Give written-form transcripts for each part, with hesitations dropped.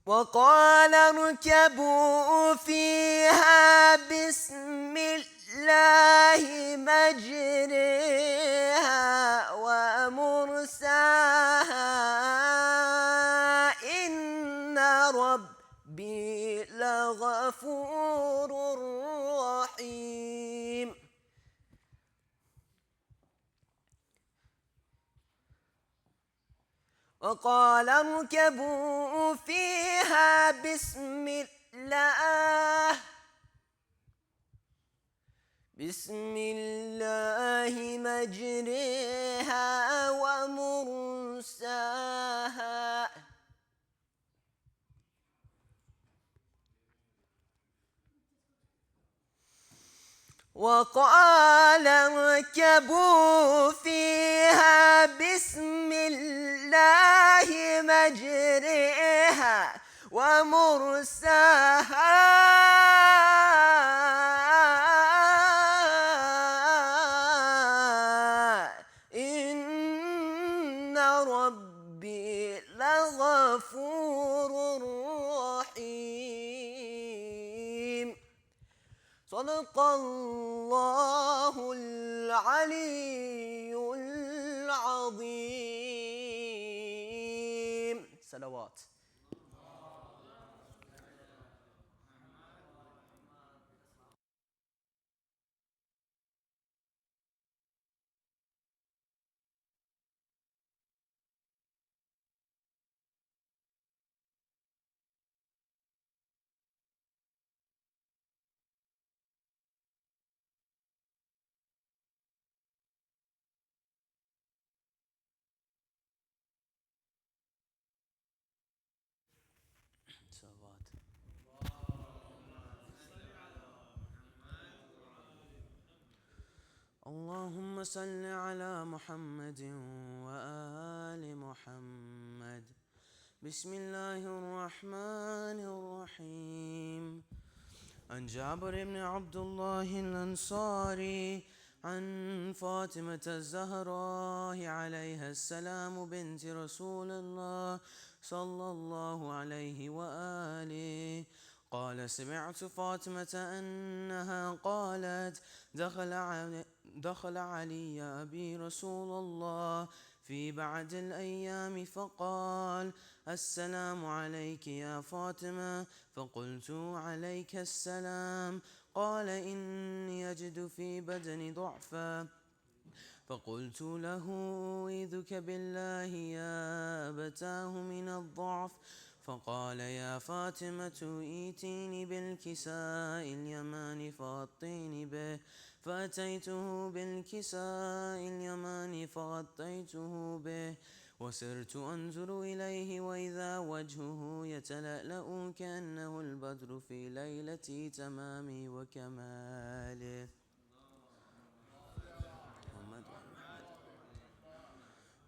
وقال اركبوا فيها بسم الله مجريها ومرساها إن ربي لغفور رحيم. وقال اركبوا فيها بسم الله مجريها ومرساها وقال اركبوا فيها بسم الله مجريها ومرساها إن ربي لغفور رحيم. صدق الله العلي العظيم. صلوات. صلوات. اللهم صل على محمد وآل محمد. بسم الله الرحمن الرحيم. عن جابر بن عبد الله الأنصاري عن فاطمة الزهراء عليها السلام بنت رسول الله صلى الله عليه وآله قال سمعت فاطمة أنها قالت دخل علي أبي رسول الله في بعد الأيام فقال السلام عليك يا فاطمة. فقلت عليك السلام. قال إني أجد في بدني ضعفا. فقلت له أعوذك بالله يا أبتاه من الضعف. فقال يا فاطمة ائتيني بالكساء اليماني فغطيني به. فأتيته بالكساء اليماني فغطيته به وسرت أنظر إليه وإذا وجهه يتلألأ كأنه البدر في ليلة تمامي وكماله.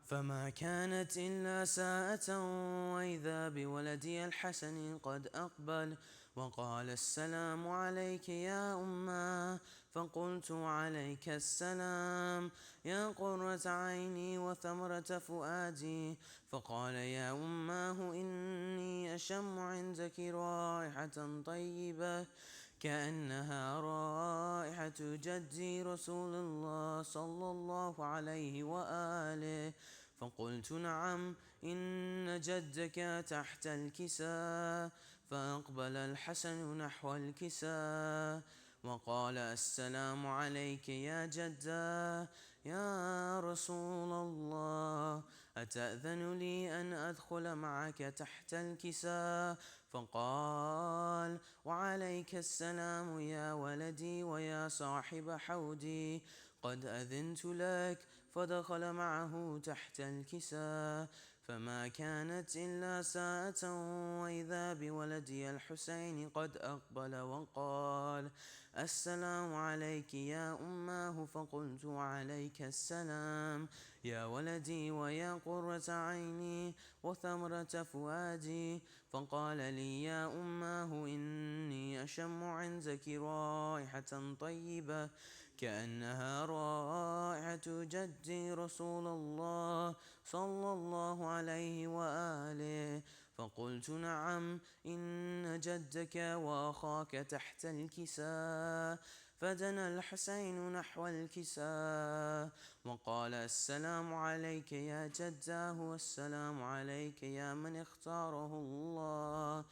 فما كانت إلا ساعة وإذا بولدي الحسن قد أقبل وقال السلام عليك يا أماه. فقلت عليك السلام يا قرة عيني وثمرة فؤادي. فقال يا أماه إني أشم عندك رائحة طيبة كأنها رائحة جدي رسول الله صلى الله عليه وآله. فقلت نعم إن جدك تحت الكساء. فأقبل الحسن نحو الكساء وقال السلام عليك يا جدا. يا رسول الله أتأذن لي أن أدخل معك تحت الكساء؟ فقال وعليك السلام يا ولدي ويا صاحب حودي قد أذنت لك. فدخل معه تحت الكساء. فما كانت إلا ساعة وإذا بولدي الحسين قد أقبل وقال السلام عليك يا أماه. فقلت عليك السلام يا ولدي ويا قرة عيني وثمرة فؤادي. فقال لي يا أماه إني أشم عندك رائحة طيبة كأنها رائحة جدي رسول الله صلى الله عليه وآله. فقلت نعم، إن جدك وأخاك تحت الكساء. فدنا الحسين نحو الكساء وقال: السلام عليك يا جداه، والسلام عليك يا من اختاره الله.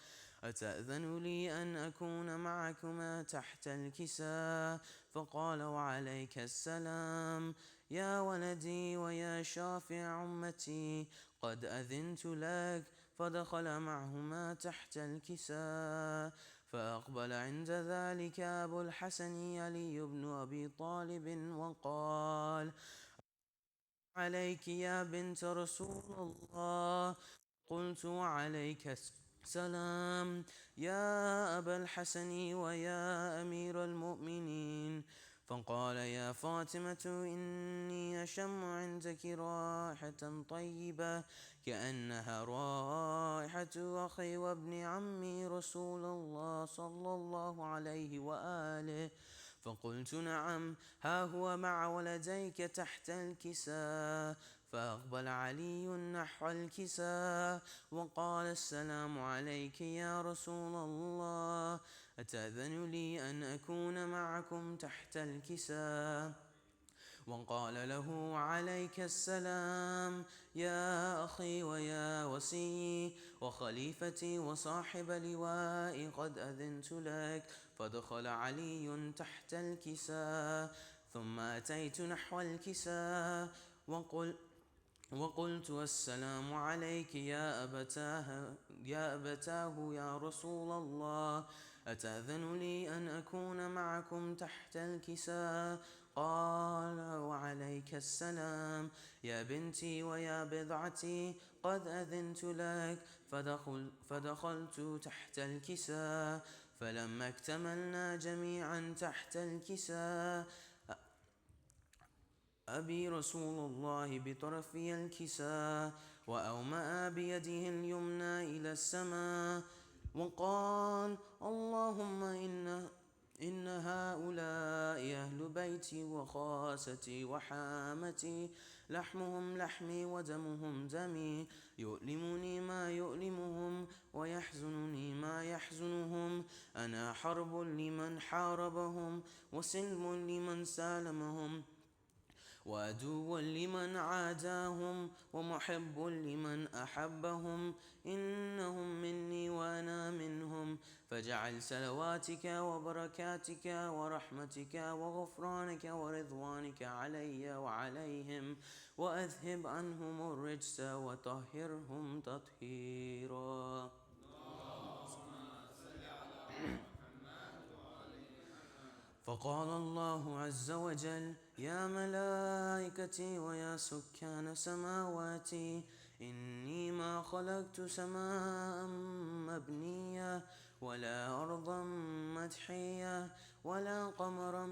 أتأذن لي أن أكون معكما تحت الكساء؟ فقال: وعليك السلام يا ولدي ويا شافع أمتي، قد أذنت لك. فدخل معهما تحت الكساء. فأقبل عند ذلك أبو الحسن علي بن أبي طالب وقال: عليك يا بنت رسول الله. قلت: وعليك السلام يا أبا الحسن ويا أمير المؤمنين. فقال: يا فاطمة، إني أشم عندك رائحة طيبة كأنها رائحة أخي وابن عمي رسول الله صلى الله عليه وآله. فقلت: نعم، ها هو مع ولديك تحت الكساء. فأقبل علي نحو الكساء وقال: السلام عليك يا رسول الله، أتأذن لي أن أكون معكم تحت الكساء؟ وقال له: وعليك السلام يا أخي ويا وصي وخليفتي وصاحب لوائي، قد أذنت لك. فدخل علي تحت الكساء. ثم أتيت نحو الكساء وقلت: السلام عليك يا أبتاه يا رسول الله، أتأذن لي أن أكون معكم تحت الكساء؟ قال: وعليك السلام يا بنتي ويا بضعتي، قد أذنت لك. فدخلت تحت الكساء. فلما اكتملنا جميعا تحت الكساء، أبي رسول الله بطرفي الكساء، وأومأ بيده اليمنى إلى السماء وقال: اللهم إن هؤلاء أهل بيتي وخاستي وحامتي، لحمهم لحمي ودمهم دمي، يؤلمني ما يؤلمهم ويحزنني ما يحزنهم. أنا حرب لمن حاربهم وسلم لمن سالمهم، وعدو لمن عاداهم ومحب لمن أحبهم. إنهم مني وأنا منهم، فاجعل صلواتك وبركاتك ورحمتك وغفرانك ورضوانك علي وعليهم، وأذهب عنهم الرجس وطهرهم تطهيرا. فقال الله عز وجل: يا ملائكتي ويا سكان سماواتي، إني ما خلقت سماء مبنية ولا أرضا مدحية ولا قمرا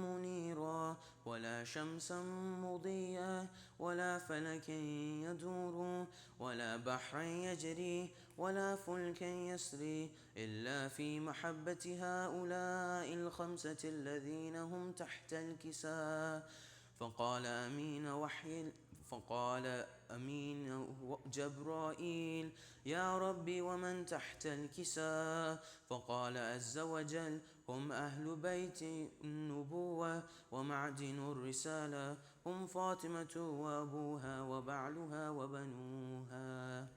منيرا ولا شمسا مضيئة ولا فلكا يدور ولا بحرا يجري ولا فلكا يسري إلا في محبة هؤلاء الخمسة الذين هم تحت الكساء. فقال أمين جبرائيل: يا ربي، ومن تحت الكساء؟ فقال عز وجل: هم أهل بيت النبوة ومعدن الرسالة، هم فاطمة وأبوها وبعلها وبنوها.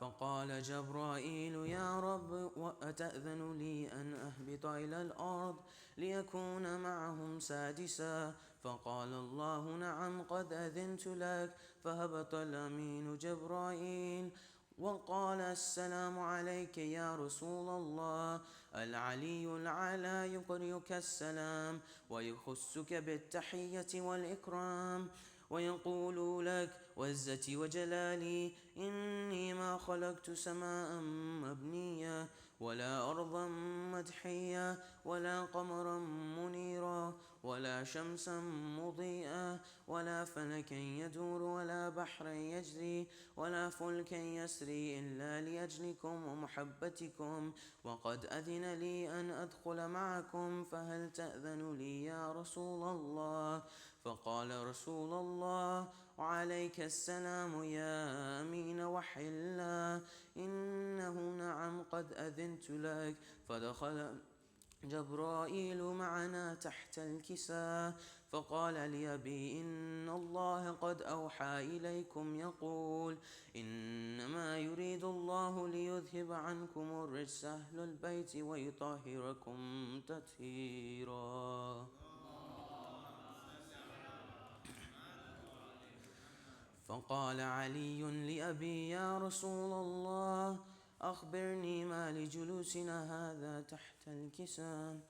فقال جبرائيل: يا رب، أتأذن لي أن أهبط إلى الأرض ليكون معهم سادسا؟ فقال الله: نعم، قد أذنت لك. فهبط الأمين جبرائيل وقال: السلام عليك يا رسول الله. العلي الأعلى يقرئك السلام ويخصك بالتحية والإكرام، ويقول لك: وعزتي وجلالي، إني ما خلقت سماء مبنية ولا أرضا مدحية ولا قمرا منيرا ولا شمسا مضيئة ولا فلكا يدور ولا بحرا يجري ولا فلكا يسري إلا لأجلكم ومحبتكم، وقد أذن لي أن أدخل معكم، فهل تأذن لي يا رسول الله؟ فقال رسول الله: وعليك السلام يا أمين وحي الله إنه نعم قد أذنت لك. فدخل جبرائيل معنا تحت الكساء فقال لأبي إن الله قد أوحى إليكم يقول إنما يريد الله ليذهب عنكم الرجس أهل البيت ويطهركم تطهيرا. فقال علي لأبي يا رسول الله أخبرني ما لجلوسنا هذا تحت الكساء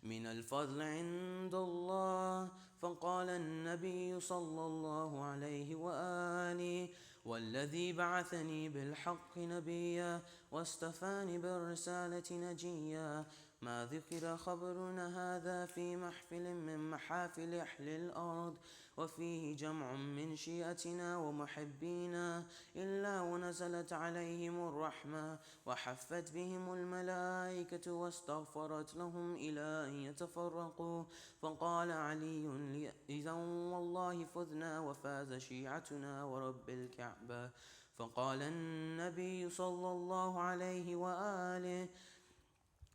من الفضل عند الله. فقال النبي صلى الله عليه وآله والذي بعثني بالحق نبيا واصطفاني بالرسالة نجيا ما ذكر خبرنا هذا في محفل من محافل أهل الأرض وفيه جمع من شيعتنا ومحبينا إلا ونزلت عليهم الرحمة وحفت بهم الملائكة واستغفرت لهم إلى أن يتفرقوا. فقال علي إذا والله فذنا وفاز شيعتنا ورب الكعبة. فقال النبي صلى الله عليه وآله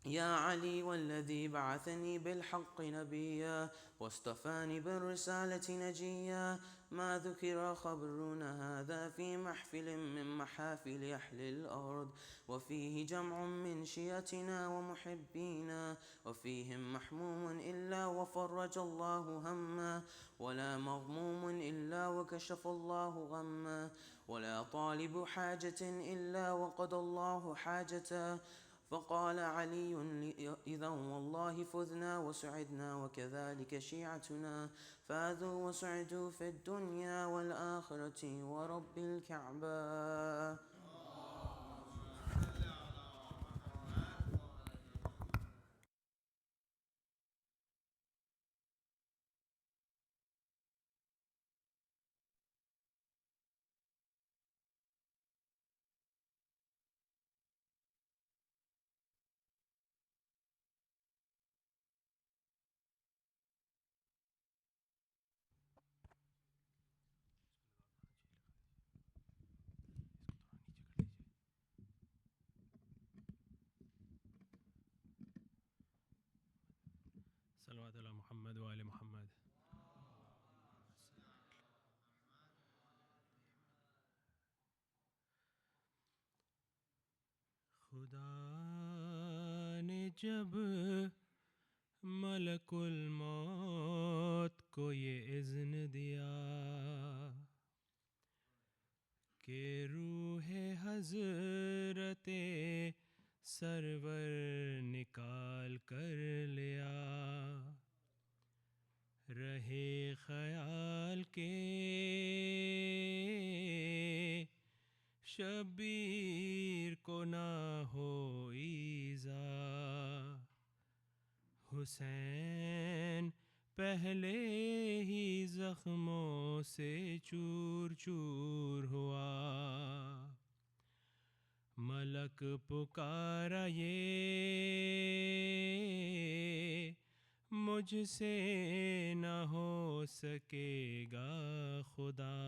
يا علي والذي بعثني بالحق نبيا واصطفاني بالرسالة نجيا ما ذكر خبرنا هذا في محفل من محافل أهل الأرض وفيه جمع من شيعتنا ومحبينا وفيهم محموم إلا وفرج الله همه ولا مغموم إلا وكشف الله غمه ولا طالب حاجة إلا وقضى الله حاجته. فقال علي إذا والله فذنا وسعدنا وكذلك شيعتنا فاذوا وسعدوا في الدنيا والآخرة ورب الكعبة. صلوات علی محمد و آل محمد. خدا نے جب ملک الموت کو یہ اذن دیا کہ روح حضرت سرور نکال کر لیا رہے خیال کے شبیر کو نہ ہو ایذا حسین پہلے ہی زخموں سے چور چور ہوا ملک پکارا یہ مجھ سے نہ ہو سکے گا خدا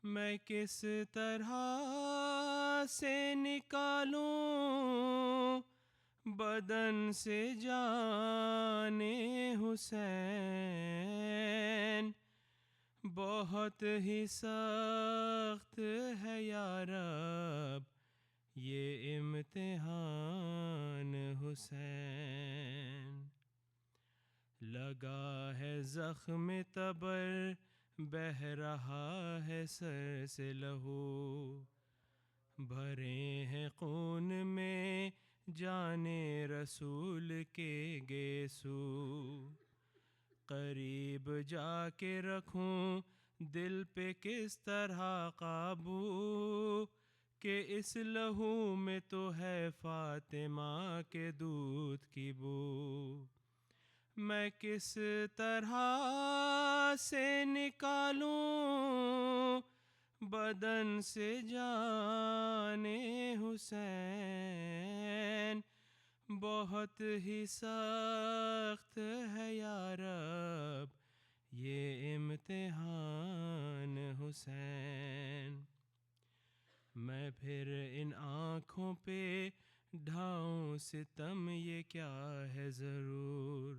میں کس طرح سے نکالوں بدن سے جان حسین بہت ہی سخت ہے یا رب یہ امتحان حسین لگا ہے زخم تبر بہہ رہا ہے سر سے لہو بھرے ہیں خون میں جان رسول کے گیسو قریب جا کے رکھوں دل پہ کس طرح قابو کہ اس لہو میں تو ہے فاطمہ کے دودھ کی بو میں کس طرح سے نکالوں بدن سے جان حسین بہت ہی سخت ہے یا رب یہ امتحان حسین. میں پھر ان آنکھوں پہ ڈھاؤں ستم یہ کیا ہے ضرور،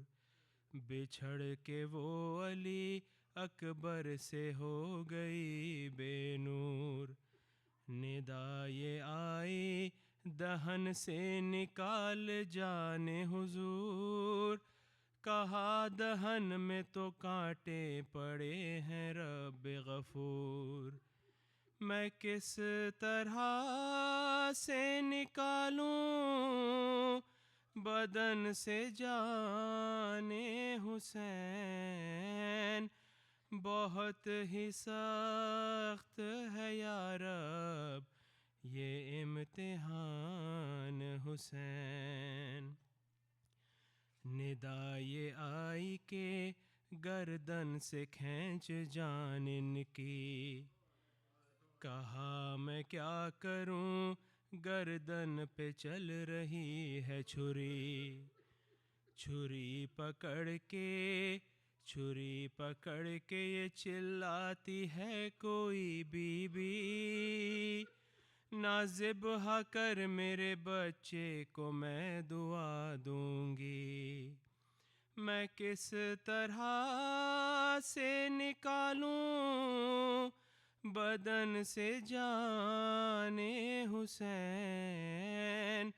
بچھڑ کے وہ علی اکبر سے ہو گئی بے نور. ندا یہ آئی دہن سے نکال جانے حضور، کہا دہن میں تو کانٹے پڑے ہیں رب غفور. میں کس طرح سے نکالوں بدن سے جان حسین، بہت ہی سخت ہے یا رب یہ امتحان حسین. ندا یہ آئی کہ گردن سے کھینچ جان ان کی، کہا میں کیا کروں گردن پہ چل رہی ہے چھری. چھری پکڑ کے یہ چلاتی ہے کوئی بی بی، نہ ذبح کر میرے بچے کو میں دعا دوں گی. میں کس طرح سے نکالوں بدن سے جان حسین،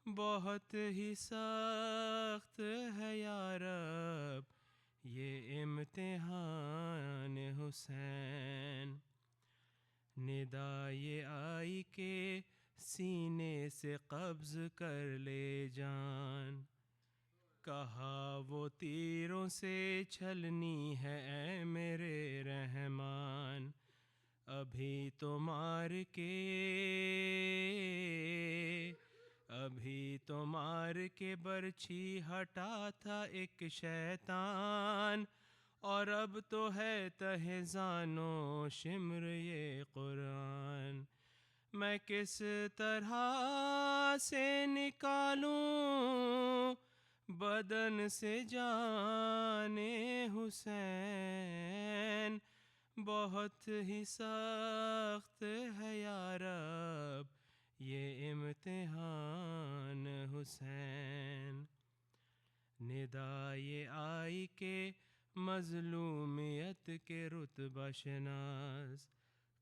بہت ہی سخت ہے یا رب یہ امتحان حسین. ندا یہ آئی کہ سینے سے قبض کر لے جان، کہا وہ تیروں سے چھلنی ہے اے میرے رحمان. ابھی تو مار کے برچھی ہٹا تھا ایک شیطان، اور اب تو ہے تہ زانو شمر یہ قرآن. میں کس طرح سے نکالوں بدن سے جان حسین، بہت ہی سخت ہے یا رب یہ امتحان حسین. ندا یہ آئی کہ مظلومیت کے رتبہ شناس،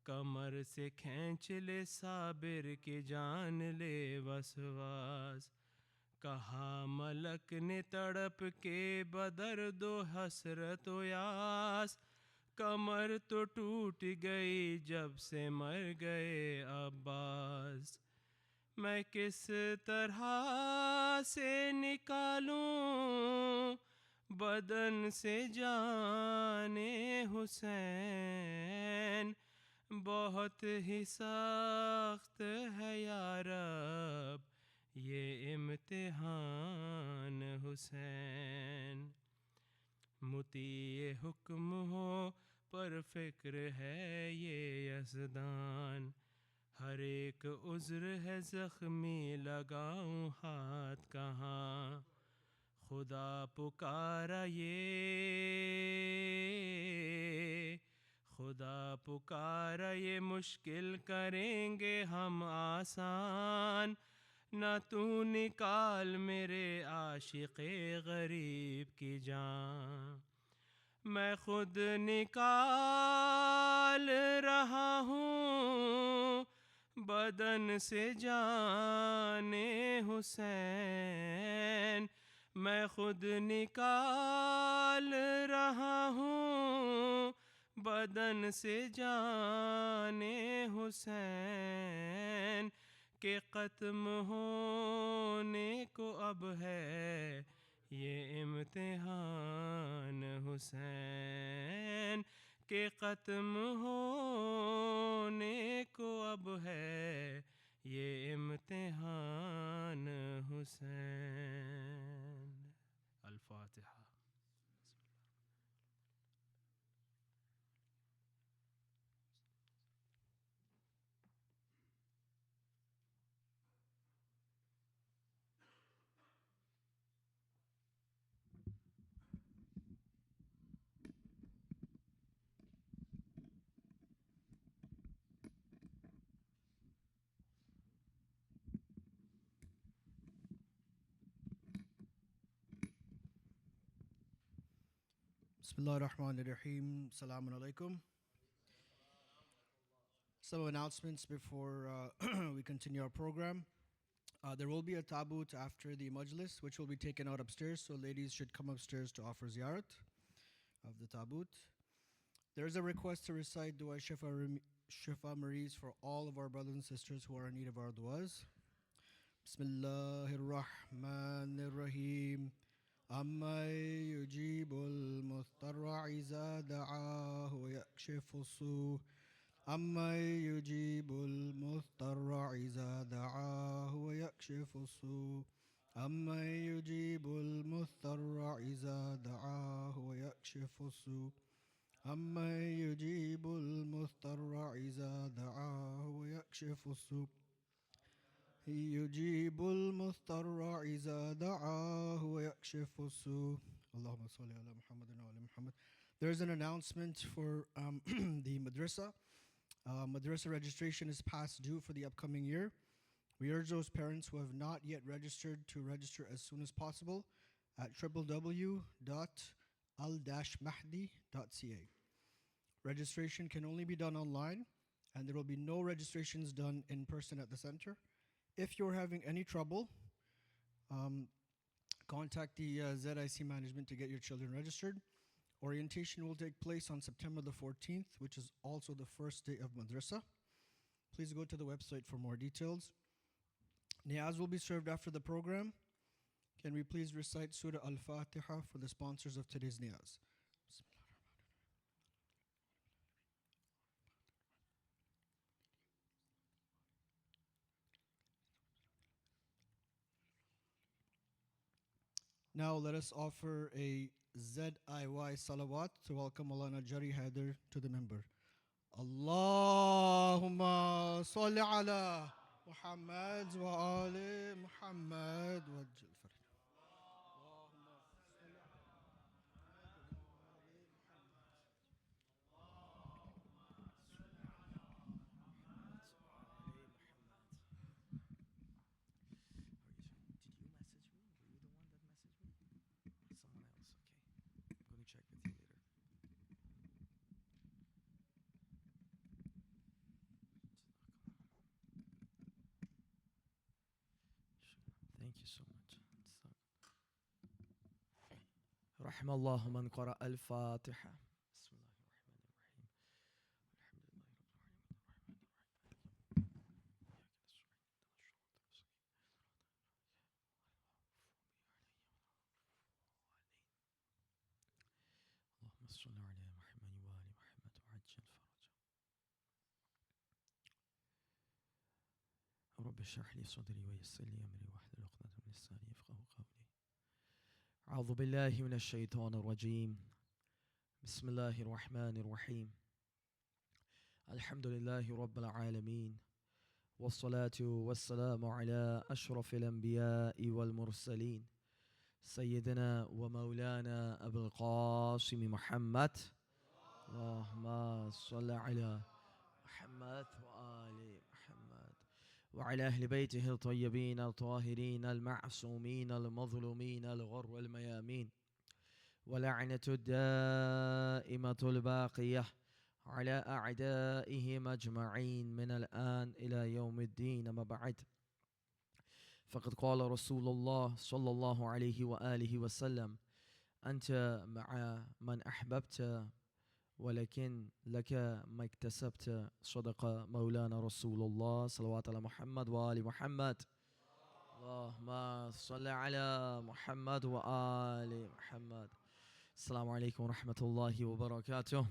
کمر سے کھینچ لے صابر کی جان لے وسواس. کہا ملک نے تڑپ کے بدرد و حسرت و یاس، کمر تو ٹوٹ گئی جب سے مر گئے عباس. میں کس طرح سے نکالوں بدن سے جان حسین، بہت ہی سخت ہے یا رب یہ امتحان حسین. مطیع حکم ہو پر فکر ہے یہ یزدان، ہر ایک عذر ہے زخمی لگاؤں ہاتھ کہاں. خدا پکارا یہ مشکل کریں گے ہم آسان، نہ تو نکال میرے عاشق غریب کی جان. میں خود نکال رہا ہوں بدن سے جان حسین، میں خود نکال رہا ہوں بدن سے جان حسین، کہ ختم ہونے کو اب ہے یہ امتحان حسین، کہ ختم ہونے کو اب ہے یہ امتحان حسین. الفاتحہ. Bismillah ar-Rahman ar-Rahim. Assalamu alaikum. Some announcements before we continue our program. There will be a tabut after the majlis, which will be taken out upstairs. So ladies should come upstairs to offer ziyarat of the tabut. There is a request to recite dua shifa maris for all of our brothers and sisters who are in need of our duas. Bismillahir Rahmanir Rahim. أما يجيب المضطر إذا دعاه ويكشف السوء أما يجيب المضطر إذا دعاه ويكشف السوء أما يجيب المضطر إذا دعاه ويكشف السوء أما يجيب المضطر إذا دعاه ويكشف السوء يجيب المضطر إذا دعاه ويكشف السوء اللهم صل على محمد وعلى محمد. There's an announcement for the madrasa. Madrasa registration is past due for the upcoming year. We urge those parents who have not yet registered to register as soon as possible at www.al-mahdi.ca. Registration can only be done online, and there will be no registrations done in person at the center. If you're having any trouble, contact the ZIC management to get your children registered. Orientation will take place on September the 14th, which is also the first day of madrasa. Please go to the website for more details. Niyaz will be served after the program. Can we please recite Surah Al-Fatiha for the sponsors of today's Niyaz? Now let us offer a ZIY salawat to welcome Maulana Jari Haider to the member. Allahumma salli ala Muhammad wa ali Muhammad wajjal faraj. Did you message me? Were you the one that messaged me? Someone else, okay. I'm going to check with you later. Thank you so much. رحم الله من قرأ الفاتحة. بسم الله الرحمن الرحيم. الحمد لله رب العالمين الرحمن الرحيم. إياك نستعين اهدنا الصراط المستقيم. اللهم صل على محمد وآل محمد وعجل فرجه. رب اشرح لي صدري ويسر لي أمري واحلل عقدة من لساني يفقهوا قولي. أعوذ بالله من الشيطان الرجيم. بسم الله الرحمن الرحيم. الحمد لله رب العالمين والصلاة والسلام على أشرف الأنبياء والمرسلين سيدنا ومولانا أبو القاسم محمد. اللهم صل على محمد وآل محمد وعلى أهل بيته الطيبين الطاهرين المعصومين المظلومين الغر الميامين ولعنة الدائمة الباقية على أعدائهم أجمعين من الآن إلى يوم الدين. ما بعد، فقد قال رسول الله صلى الله عليه وآله وسلم: أنت مع من أحببت ولكن لك ما اكتسبت. صدق مولانا رسول الله صلوات على محمد وآل محمد. اللهم صل على محمد وآل محمد. Assalamu alaikum wa rahmatullahi wa barakatuh.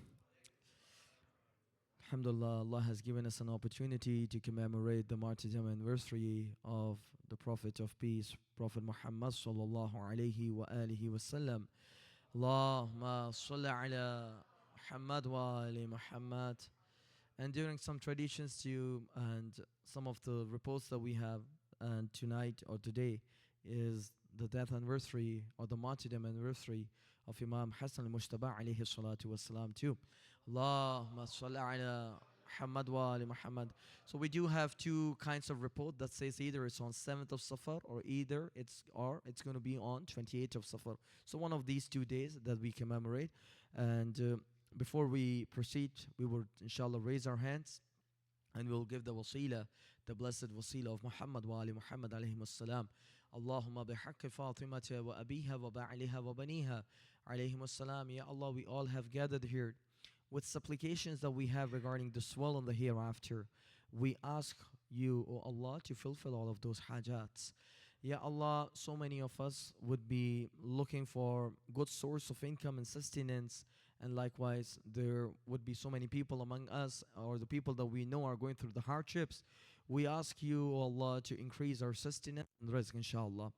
Alhamdulillah, Allah has given us an opportunity to commemorate the martyrdom anniversary of the Prophet of Peace, Prophet Muhammad sallallahu alayhi wa alihi wa sallam. Allahumma salli ala Muhammad wa ali Muhammad. And during some traditions too, and some of the reports that we have, and tonight or today is the death anniversary or the martyrdom anniversary of Imam Hassan al-Mujtaba alayhi salatu wassalam too. Allahumma salli ala Muhammad wa ali Muhammad. So we do have two kinds of report that says either it's on 7th of Safar or either it's going to be on 28th of Safar. So one of these 2 days that we commemorate. And before we proceed, we will inshallah raise our hands and we'll give the wasila, the blessed wasila of Muhammad wa ali Muhammad alayhi assalam. Allahumma bihaqqi Fatimata wa abiha wa ba'liha wa baniha alayhi assalam. Ya Allah, we all have gathered here with supplications that we have regarding this world and the hereafter. We ask you, O Allah, to fulfill all of those hajats. Ya Allah, so many of us would be looking for good source of income and sustenance, and likewise there would be so many people among us or the people that we know are going through the hardships. We ask you, O Allah, to increase our sustenance and rizq, inshallah.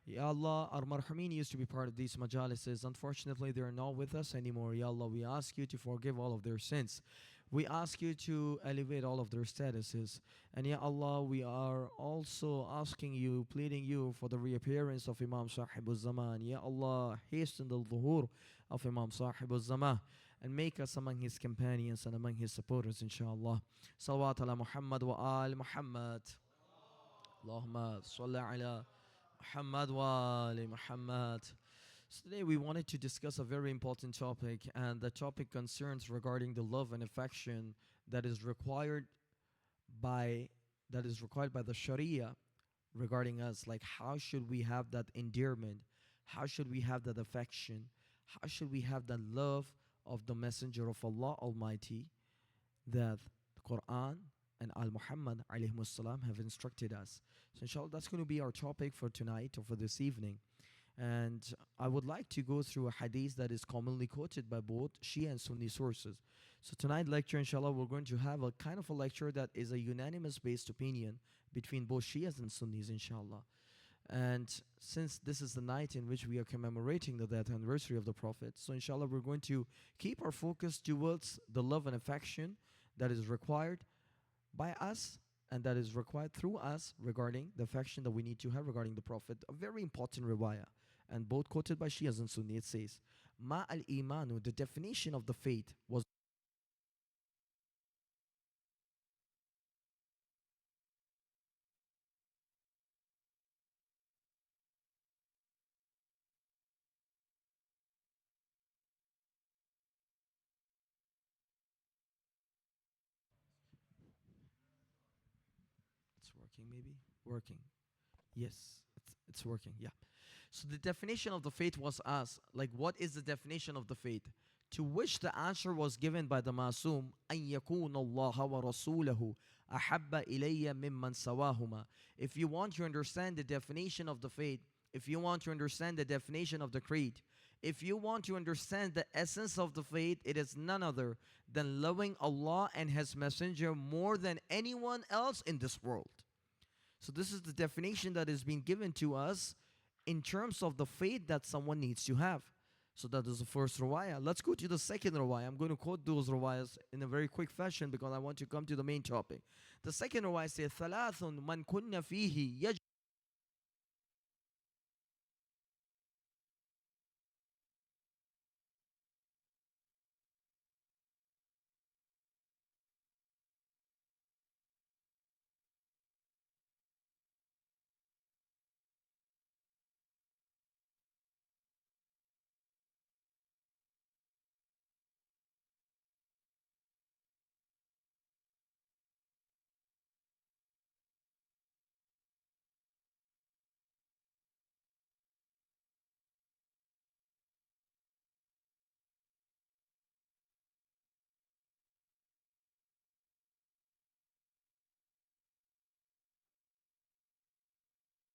Ya Allah, our marhumin used to be part of these majalises. Unfortunately, they are not with us anymore. Ya Allah, we ask you to forgive all of their sins. We ask you to elevate all of their statuses. And Ya Allah, we are also asking you, pleading you for the reappearance of Imam Sahib al-Zaman. Ya Allah, hasten the dhuhur of Imam Sahib al-Zaman and make us among his companions and among his supporters, inshallah. Salawat ala Muhammad wa al Muhammad. Allahumma salli ala Muhammad wa ali Muhammad. So today we wanted to discuss a very important topic, and the topic concerns regarding the love and affection that is required by the Sharia regarding us. Like, how should we have that endearment? How should we have that affection? How should we have that love of the Messenger of Allah Almighty that the Quran and Al Muhammad alayhi salam have instructed us? So inshallah, that's going to be our topic for tonight or for this evening. And I would like to go through a hadith that is commonly quoted by both Shia and Sunni sources. So tonight's lecture, inshallah, we're going to have a kind of a lecture that is a unanimous based opinion between both Shias and Sunnis, inshallah. And since this is the night in which we are commemorating the death anniversary of the Prophet, so inshallah we're going to keep our focus towards the love and affection that is required by us and that is required through us regarding the affection that we need to have regarding the Prophet. A very important riwayah, and both quoted by Shias and Sunni. It says, Ma al-imanu, the definition of the faith was it's working maybe? Working. Yes, it's working. Yeah. So the definition of the faith was asked, like, what is the definition of the faith? To which the answer was given by the Masum, أن يكون الله ورسوله أحب إلي ممن سواهما. If you want to understand the definition of the faith, if you want to understand the definition of the creed, if you want to understand the essence of the faith, it is none other than loving Allah and His Messenger more than anyone else in this world. So this is the definition that is being given to us in terms of the faith that someone needs to have. So that is the first rawaya. Let's go to the second rawaya. I'm going to quote those rawayas in a very quick fashion because I want to come to the main topic. The second rawaya says, ثلاث من كن فيه يجب.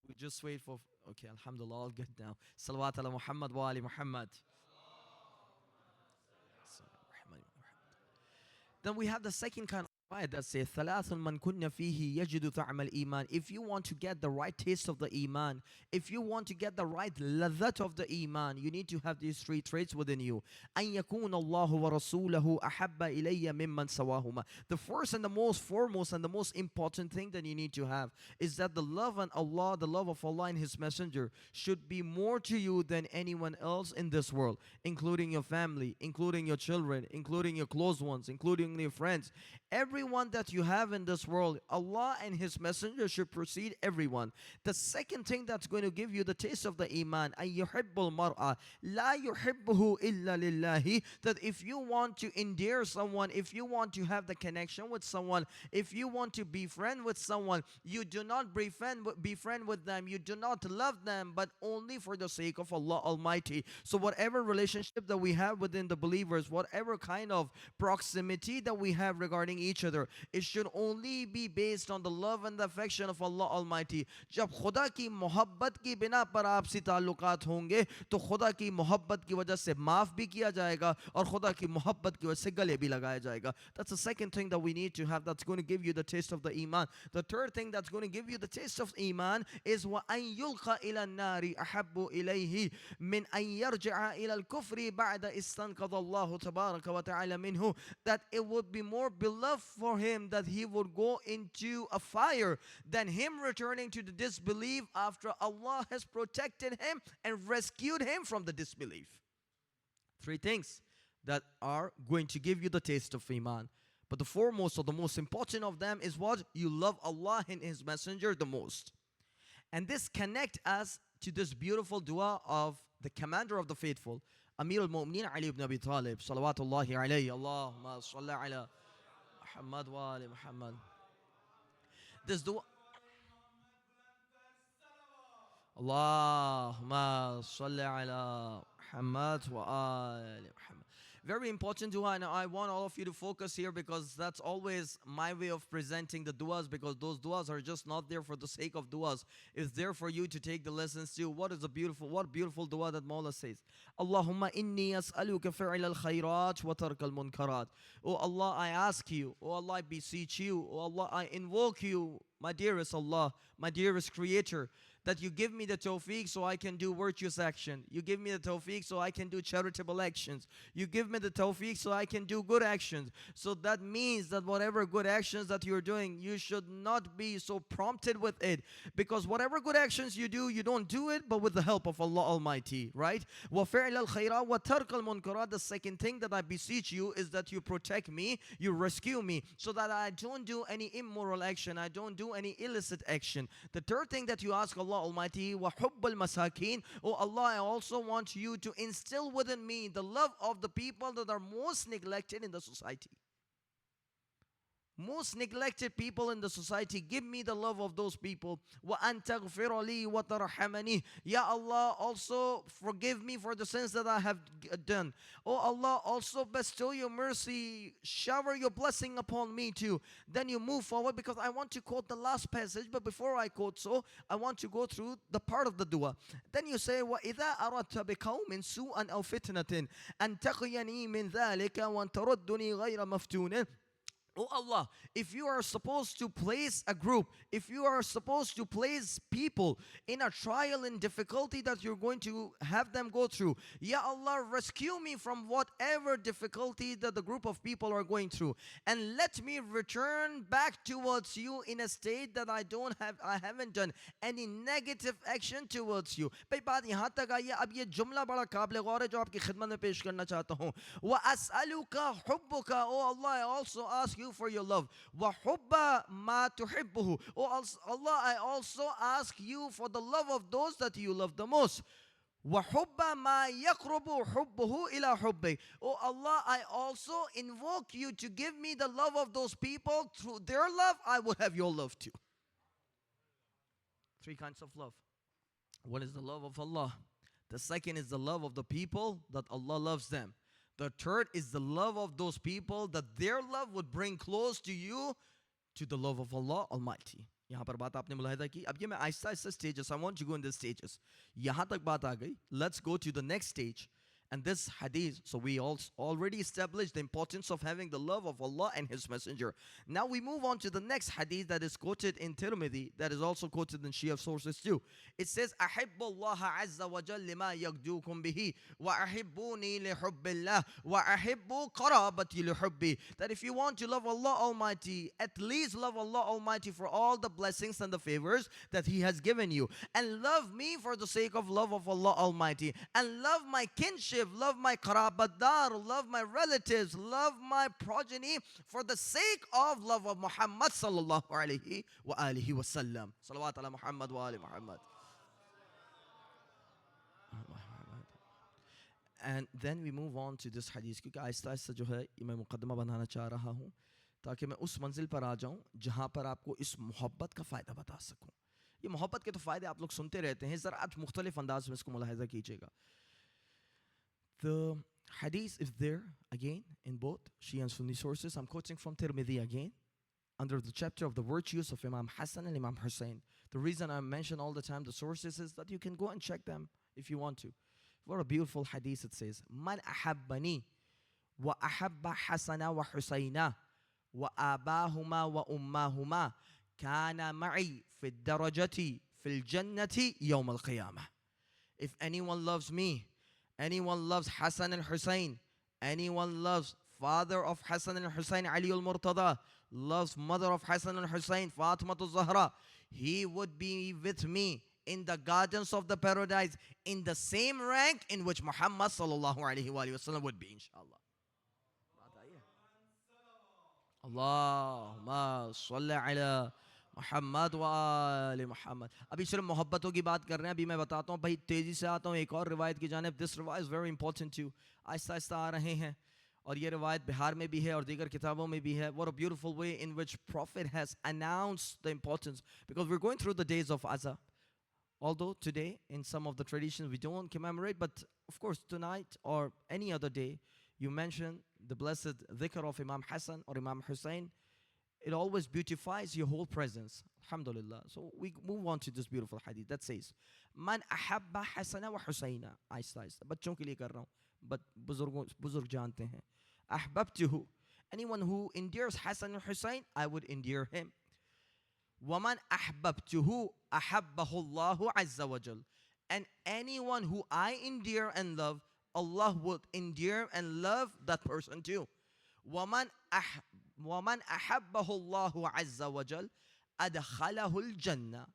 We just wait for, okay, alhamdulillah, all good now. Salawat ala Muhammad wa ali Muhammad. Then we have the second kind of ayat that says, ثلاث من كن فيه يجد طعم الإيمان. If you want to get the right taste of the iman, if you want to get the right ladhat of the iman, you need to have these three traits within you. أن يكون الله ورسوله أحب إلي ممن سواهما. The first and the most foremost and the most important thing that you need to have is that the love of Allah, the love of Allah and His Messenger should be more to you than anyone else in this world, including your family, including your children, including your close ones, including your friends. Every everyone that you have in this world, Allah and His Messenger should precede everyone. The second thing that's going to give you the taste of the Iman, أَن يُحِبُّ الْمَرْأَ لَا يُحِبُّهُ إِلَّا لِلَّهِ, that if you want to endear someone, if you want to have the connection with someone, if you want to be friend with someone, you do not be friend with them, you do not love them, but only for the sake of Allah Almighty. So whatever relationship that we have within the believers, whatever kind of proximity that we have regarding each other, it should only be based on the love and the affection of Allah Almighty. जब खुदा की मोहब्बत की बिना पर आपसी ताल्लुकात होंगे तो खुदा की मोहब्बत की वजह से माफ भी किया जाएगा और खुदा की मोहब्बत की वजह से गले भी लगाया जाएगा. That's the second thing that we need to have, that's going to give you the taste of the Iman. The third thing that's going to give you the taste of Iman is وَأَن يُلْقَ إِلَى النَّارِ أَحَبُّ إِلَيْهِ مِنْ أَن يَرْجِعَ إِلَى الْكُفْرِ بَعْدَ إِسْتَنْقَضَ اللَّهُ تَبَارَكَ وَتَعَالَى مِنْهُ, that it would be more beloved for him that he would go into a fire than him returning to the disbelief after Allah has protected him and rescued him from the disbelief. Three things that are going to give you the taste of Iman. But the foremost or the most important of them is what? You love Allah and His Messenger the most. And this connect us to this beautiful dua of the commander of the faithful, Amir al-Mu'mineen Ali ibn Abi Talib, salawatullahi alayhi, Allahumma salli ala Muhammad wa ali Muhammad. This dua, Allahumma salli ala Muhammad wa ali Muhammad. Very important dua, and I want all of you to focus here because that's always my way of presenting the duas, because those duas are just not there for the sake of duas. It's there for you to take the lessons to. What beautiful dua that Mawla says. Allahumma inni as'aluka fi'l al-khayrat wa tark al-munkarat. Oh Allah, I ask you. Oh Allah, I beseech you. Oh Allah, I invoke you, my dearest Allah, my dearest Creator, that you give me the tawfiq so I can do virtuous action. You give me the tawfiq so I can do charitable actions. You give me the tawfiq so I can do good actions. So that means that whatever good actions that you're doing, you should not be so prompted with it. Because whatever good actions you do, you don't do it but with the help of Allah Almighty, right? وَفِعْلَ الْخَيْرَةِ وَتَرْكَ الْمُنْكَرَاتِ. The second thing that I beseech you is that you protect me, you rescue me, so that I don't do any immoral action, I don't do any illicit action. The third thing that you ask Allah Almighty, وَحُبَّ الْمَسَاكِينَ. Oh Allah, I also want you to instill within me the love of the people that are most neglected in the society. Most neglected people in the society, give me the love of those people. وَأَن تَغْفِرَ لِي وَتَرْحَمَنِي. Ya Allah, also forgive me for the sins that I have done. Oh Allah, also bestow your mercy, shower your blessing upon me too. Then you move forward, because I want to quote the last passage, but before I quote so, I want to go through the part of the dua. Then you say, وَإِذَا أَرَدْتَ بِقَوْمٍ سُوءًا أَوْ فِتْنَةٍ أَن تَقِيَنِي مِنْ ذَلِكَ وَأَن تَرُدُّنِي غَيْرَ مَفْتُونٍ. Oh Allah, if you are supposed to place a group, if you are supposed to place people in a trial and difficulty that you're going to have them go through, Ya Allah, rescue me from whatever difficulty that the group of people are going through, and let me return back towards you in a state that I haven't done any negative action towards you. بھائی بات یہاں تک آئی ہے. اب یہ جملہ بڑا قابل غور ہے جو آپ کی خدمت میں پیش کرنا چاہتا ہوں. وَأَسْأَلُكَ حُبُّكَ. Oh Allah, I also ask you for your love. وَحُبَّ مَا تُحِبُّهُ. Oh Allah, I also ask you for the love of those that you love the most. وَحُبَّ مَا يَقْرُبُ حُبُّهُ إِلَى حُبِّكَ. Oh Allah, I also invoke you to give me the love of those people. Through their love, I will have your love too. Three kinds of love. One is the love of Allah. The second is the love of the people that Allah loves them. The third is the love of those people that their love would bring close to you to the love of Allah Almighty. یہاں پر بات آپ نے ملاحظہ کی. اب یہ میں آہستہ آہستہ stages, I want to go in the stages. یہاں تک بات آ گئی. Let's go to the next stage. And this hadith, so we also already established the importance of having the love of Allah and His Messenger. Now we move on to the next hadith that is quoted in Tirmidhi, that is also quoted in Shia sources too. It says, أحب الله عز وجل لما يقدوكم به وأحبوني لحب الله وأحب قرابتي لحبي. That if you want to love Allah Almighty, at least love Allah Almighty for all the blessings and the favors that He has given you, and love me for the sake of love of Allah Almighty, and love my kinship relative, love my qarabadar, love my relatives, love my progeny for the sake of love of Muhammad sallallahu alayhi wa alihi wa sallam. Salawat ala Muhammad wa ali Muhammad. And then we move on to this hadith, کیونکہ آہستہ آہستہ جو ہے یہ میں مقدمہ بنانا چاہ رہا ہوں تاکہ میں اس منزل پر آ جاؤں جہاں پر آپ کو اس محبت کا فائدہ بتا سکوں. یہ محبت کے تو فائدے آپ لوگ سنتے رہتے ہیں, ذرا آپ مختلف انداز میں اس کو ملاحظہ کیجیے گا. The hadith is there again in both Shia and Sunni sources. I'm quoting from Tirmidhi again under the chapter of the virtues of Imam Hassan and Imam Hussein. The reason I mention all the time the sources is that you can go and check them if you want to. What a beautiful hadith it says. Man ahabbani wa ahabba Hasana wa Husayna wa abahuma wa ummahuma kana ma'i fi darajati fil jannati yawm al-qiyamah. If anyone loves me, anyone loves Hassan and Hussein, anyone loves father of Hassan and Hussein, Ali al-Murtada, loves mother of Hassan and Hussein, Fatima al-Zahra, he would be with me in the gardens of the paradise in the same rank in which Muhammad sallallahu alaihi wasallam would be, inshallah. Allahumma salli ala محمد و آل محمد. ابھی صرف محبتوں کی بات کر رہے ہیں, ابھی میں بتاتا ہوں بھائی تیزی سے آتا ہوں ایک اور روایت کی جانب. دس روایت is very important too. آہستہ آہستہ آ رہے ہیں اور یہ روایت بہار میں بھی ہے اور دیگر کتابوں میں بھی ہے. What a beautiful way in which Prophet has announced the importance, because we're going through the days of Azza. Although today in some of the traditions we don't commemorate, but of course tonight or any other day you mention the blessed dhikr of Imam Hassan or Imam Hussein, it always beautifies your whole presence. Alhamdulillah. So we move on to this beautiful hadith that says, Man ahabba Hasana wa Husayna. آہستہ آہستہ بچوں کے لیے کر رہا ہوں, but بزرگ جانتے ہیں. Ahbabtuhu. Anyone who endears Hassan and Hussein, I would endear him. وَمَنْ أَحْبَبْتُهُ أَحَبَّهُ اللَّهُ عَزَّ وَجَلَّ. And anyone who I endear and love, Allah would endear and love that person too. وَمَنْ أَحَبَّهُ اللَّهُ عَزَّ وَجَلَّ أَدْخَلَهُ الْجَنَّةِ.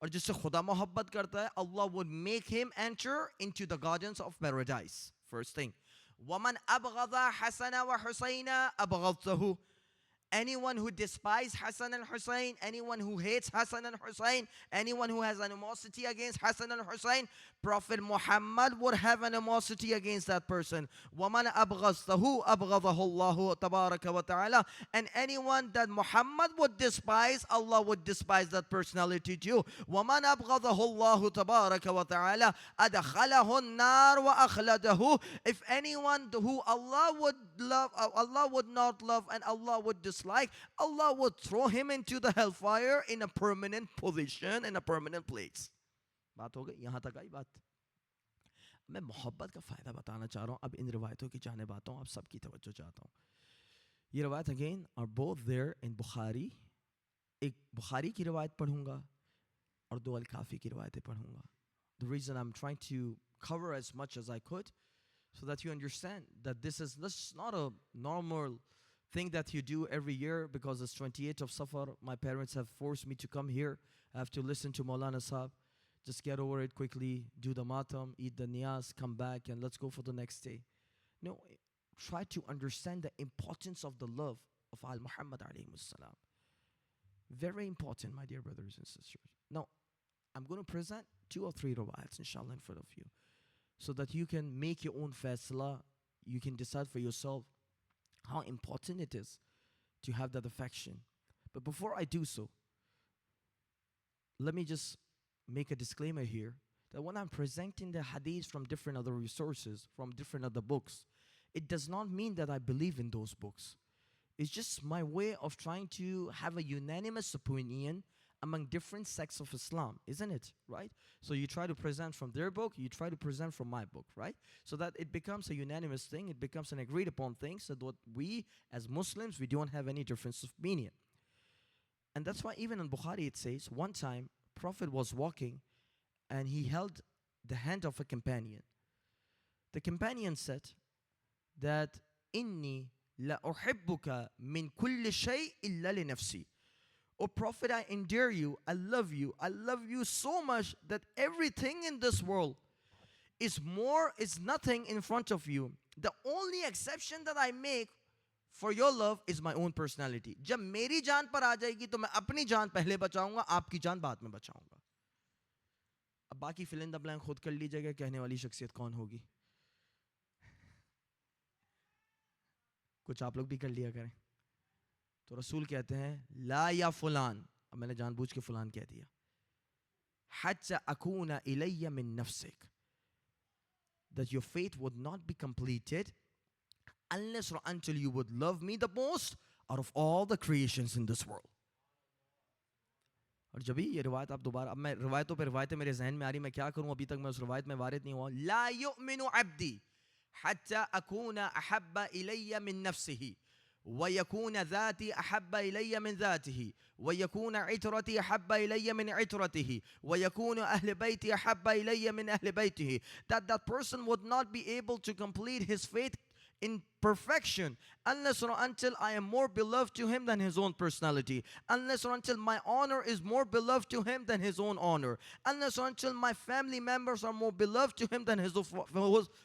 اور جس سے خدا محبت کرتا ہے, Allah would make him enter into the gardens of paradise. First thing. وَمَنْ أَبْغَضَ حَسَنَ وَحُسَيْنَ أَبْغَضْتَهُ. Anyone who despises Hassan and Hussein, anyone who hates Hassan and Hussein, anyone who has animosity against Hassan and Hussein, Prophet Muhammad would have animosity against that person. وَمَنْ أَبْغَضْتَهُ أَبْغَضَهُ اللَّهُ تَبَارَكَ وَتَعَالَى. And anyone that Muhammad would despise, Allah would despise that personality too. وَمَنْ أَبْغَضَهُ اللَّهُ تَبَارَكَ وَتَعَالَى أَدْخَلَهُ النَّارَ وَأَخْلَدَهُ. If anyone who Allah would love, Allah would not love and Allah would dislike, Allah would throw him into the hellfire in a permanent position, in a permanent place. بات ہو گئی, یہاں تک آئی بات. میں محبت کا فائدہ بتانا چاہ رہا ہوں, اب ان روایتوں کی جانب آتا ہوں, اب سب کی توجہ چاہتا ہوں. یہ روایت again are both there in Bukhari. ایک بخاری کی روایت پڑھوں گا اور دو الکافی کی روایتیں پڑھوں گا. The reason I'm trying to cover as much as I could so that you understand that this is not a normal thing that you do every year because it's 28th of Safar. My parents have forced me to come here. I have to listen to Maulana Sahab. Just get over it quickly, do the matam, eat the niyaz, come back, and let's go for the next day. No, try to understand the importance of the love of Al Muhammad alayhi salam. Very important, my dear brothers and sisters. Now, I'm going to present 2 or 3 rawats, inshallah, in front of you, so that you can make your own faisla. You can decide for yourself how important it is to have that affection. But before I do so, let me just make a disclaimer here that when I'm presenting the hadith from different other resources, from different other books, it does not mean that I believe in those books. It's just my way of trying to have a unanimous opinion among different sects of Islam, isn't it? Right? So you try to present from their book, you try to present from my book, right? So that it becomes a unanimous thing, it becomes an agreed upon thing, so that we as Muslims, we don't have any difference of opinion. And that's why even in Bukhari it says, one time Prophet was walking and he held the hand of a companion. The companion said that, Inni la uhibbuka min kulli shay illa li nafsi. O Prophet, I endear you, I love you so much that everything in this world, is nothing in front of you. The only exception that I make for your love is my own personality. جب میری جان پر آ جائے گی تو میں اپنی جان پہلے بچاؤں گا, آپ کی جان بعد میں بچاؤں گا. اب باقی fill in the blank خود کر لیجیے گا کہنے والی شخصیت کون ہوگی. کچھ آپ لوگ بھی کر لیا کریں. تو رسول کہتے ہیں لا یا فلان, اب میں نے جان بوجھ کے فلان کہہ دیا, حتى أكون إلي من نفسك, that your faith would not be completed unless or until you would love me the most out of all the creations in this world. اور جبھی یہ روایت آپ دوبارہ, اب میں روایتوں پہ روایتیں میرے ذہن میں آ رہی, میں کیا کروں, ابھی تک میں اس روایت میں وارد نہیں ہوا. لا يؤمن عبدي حتى أكون أحب إلي من نفسه ويكون ذاتي أحب إلي من ذاته ويكون عترتي أحب إلي من عترته ويكون أهل بيتي أحب إلي من أهل بيته. That person would not be able to complete his faith in perfection unless or until I am more beloved to him than his own personality, unless or until my honor is more beloved to him than his own honor, unless or until my family members are more beloved to him than his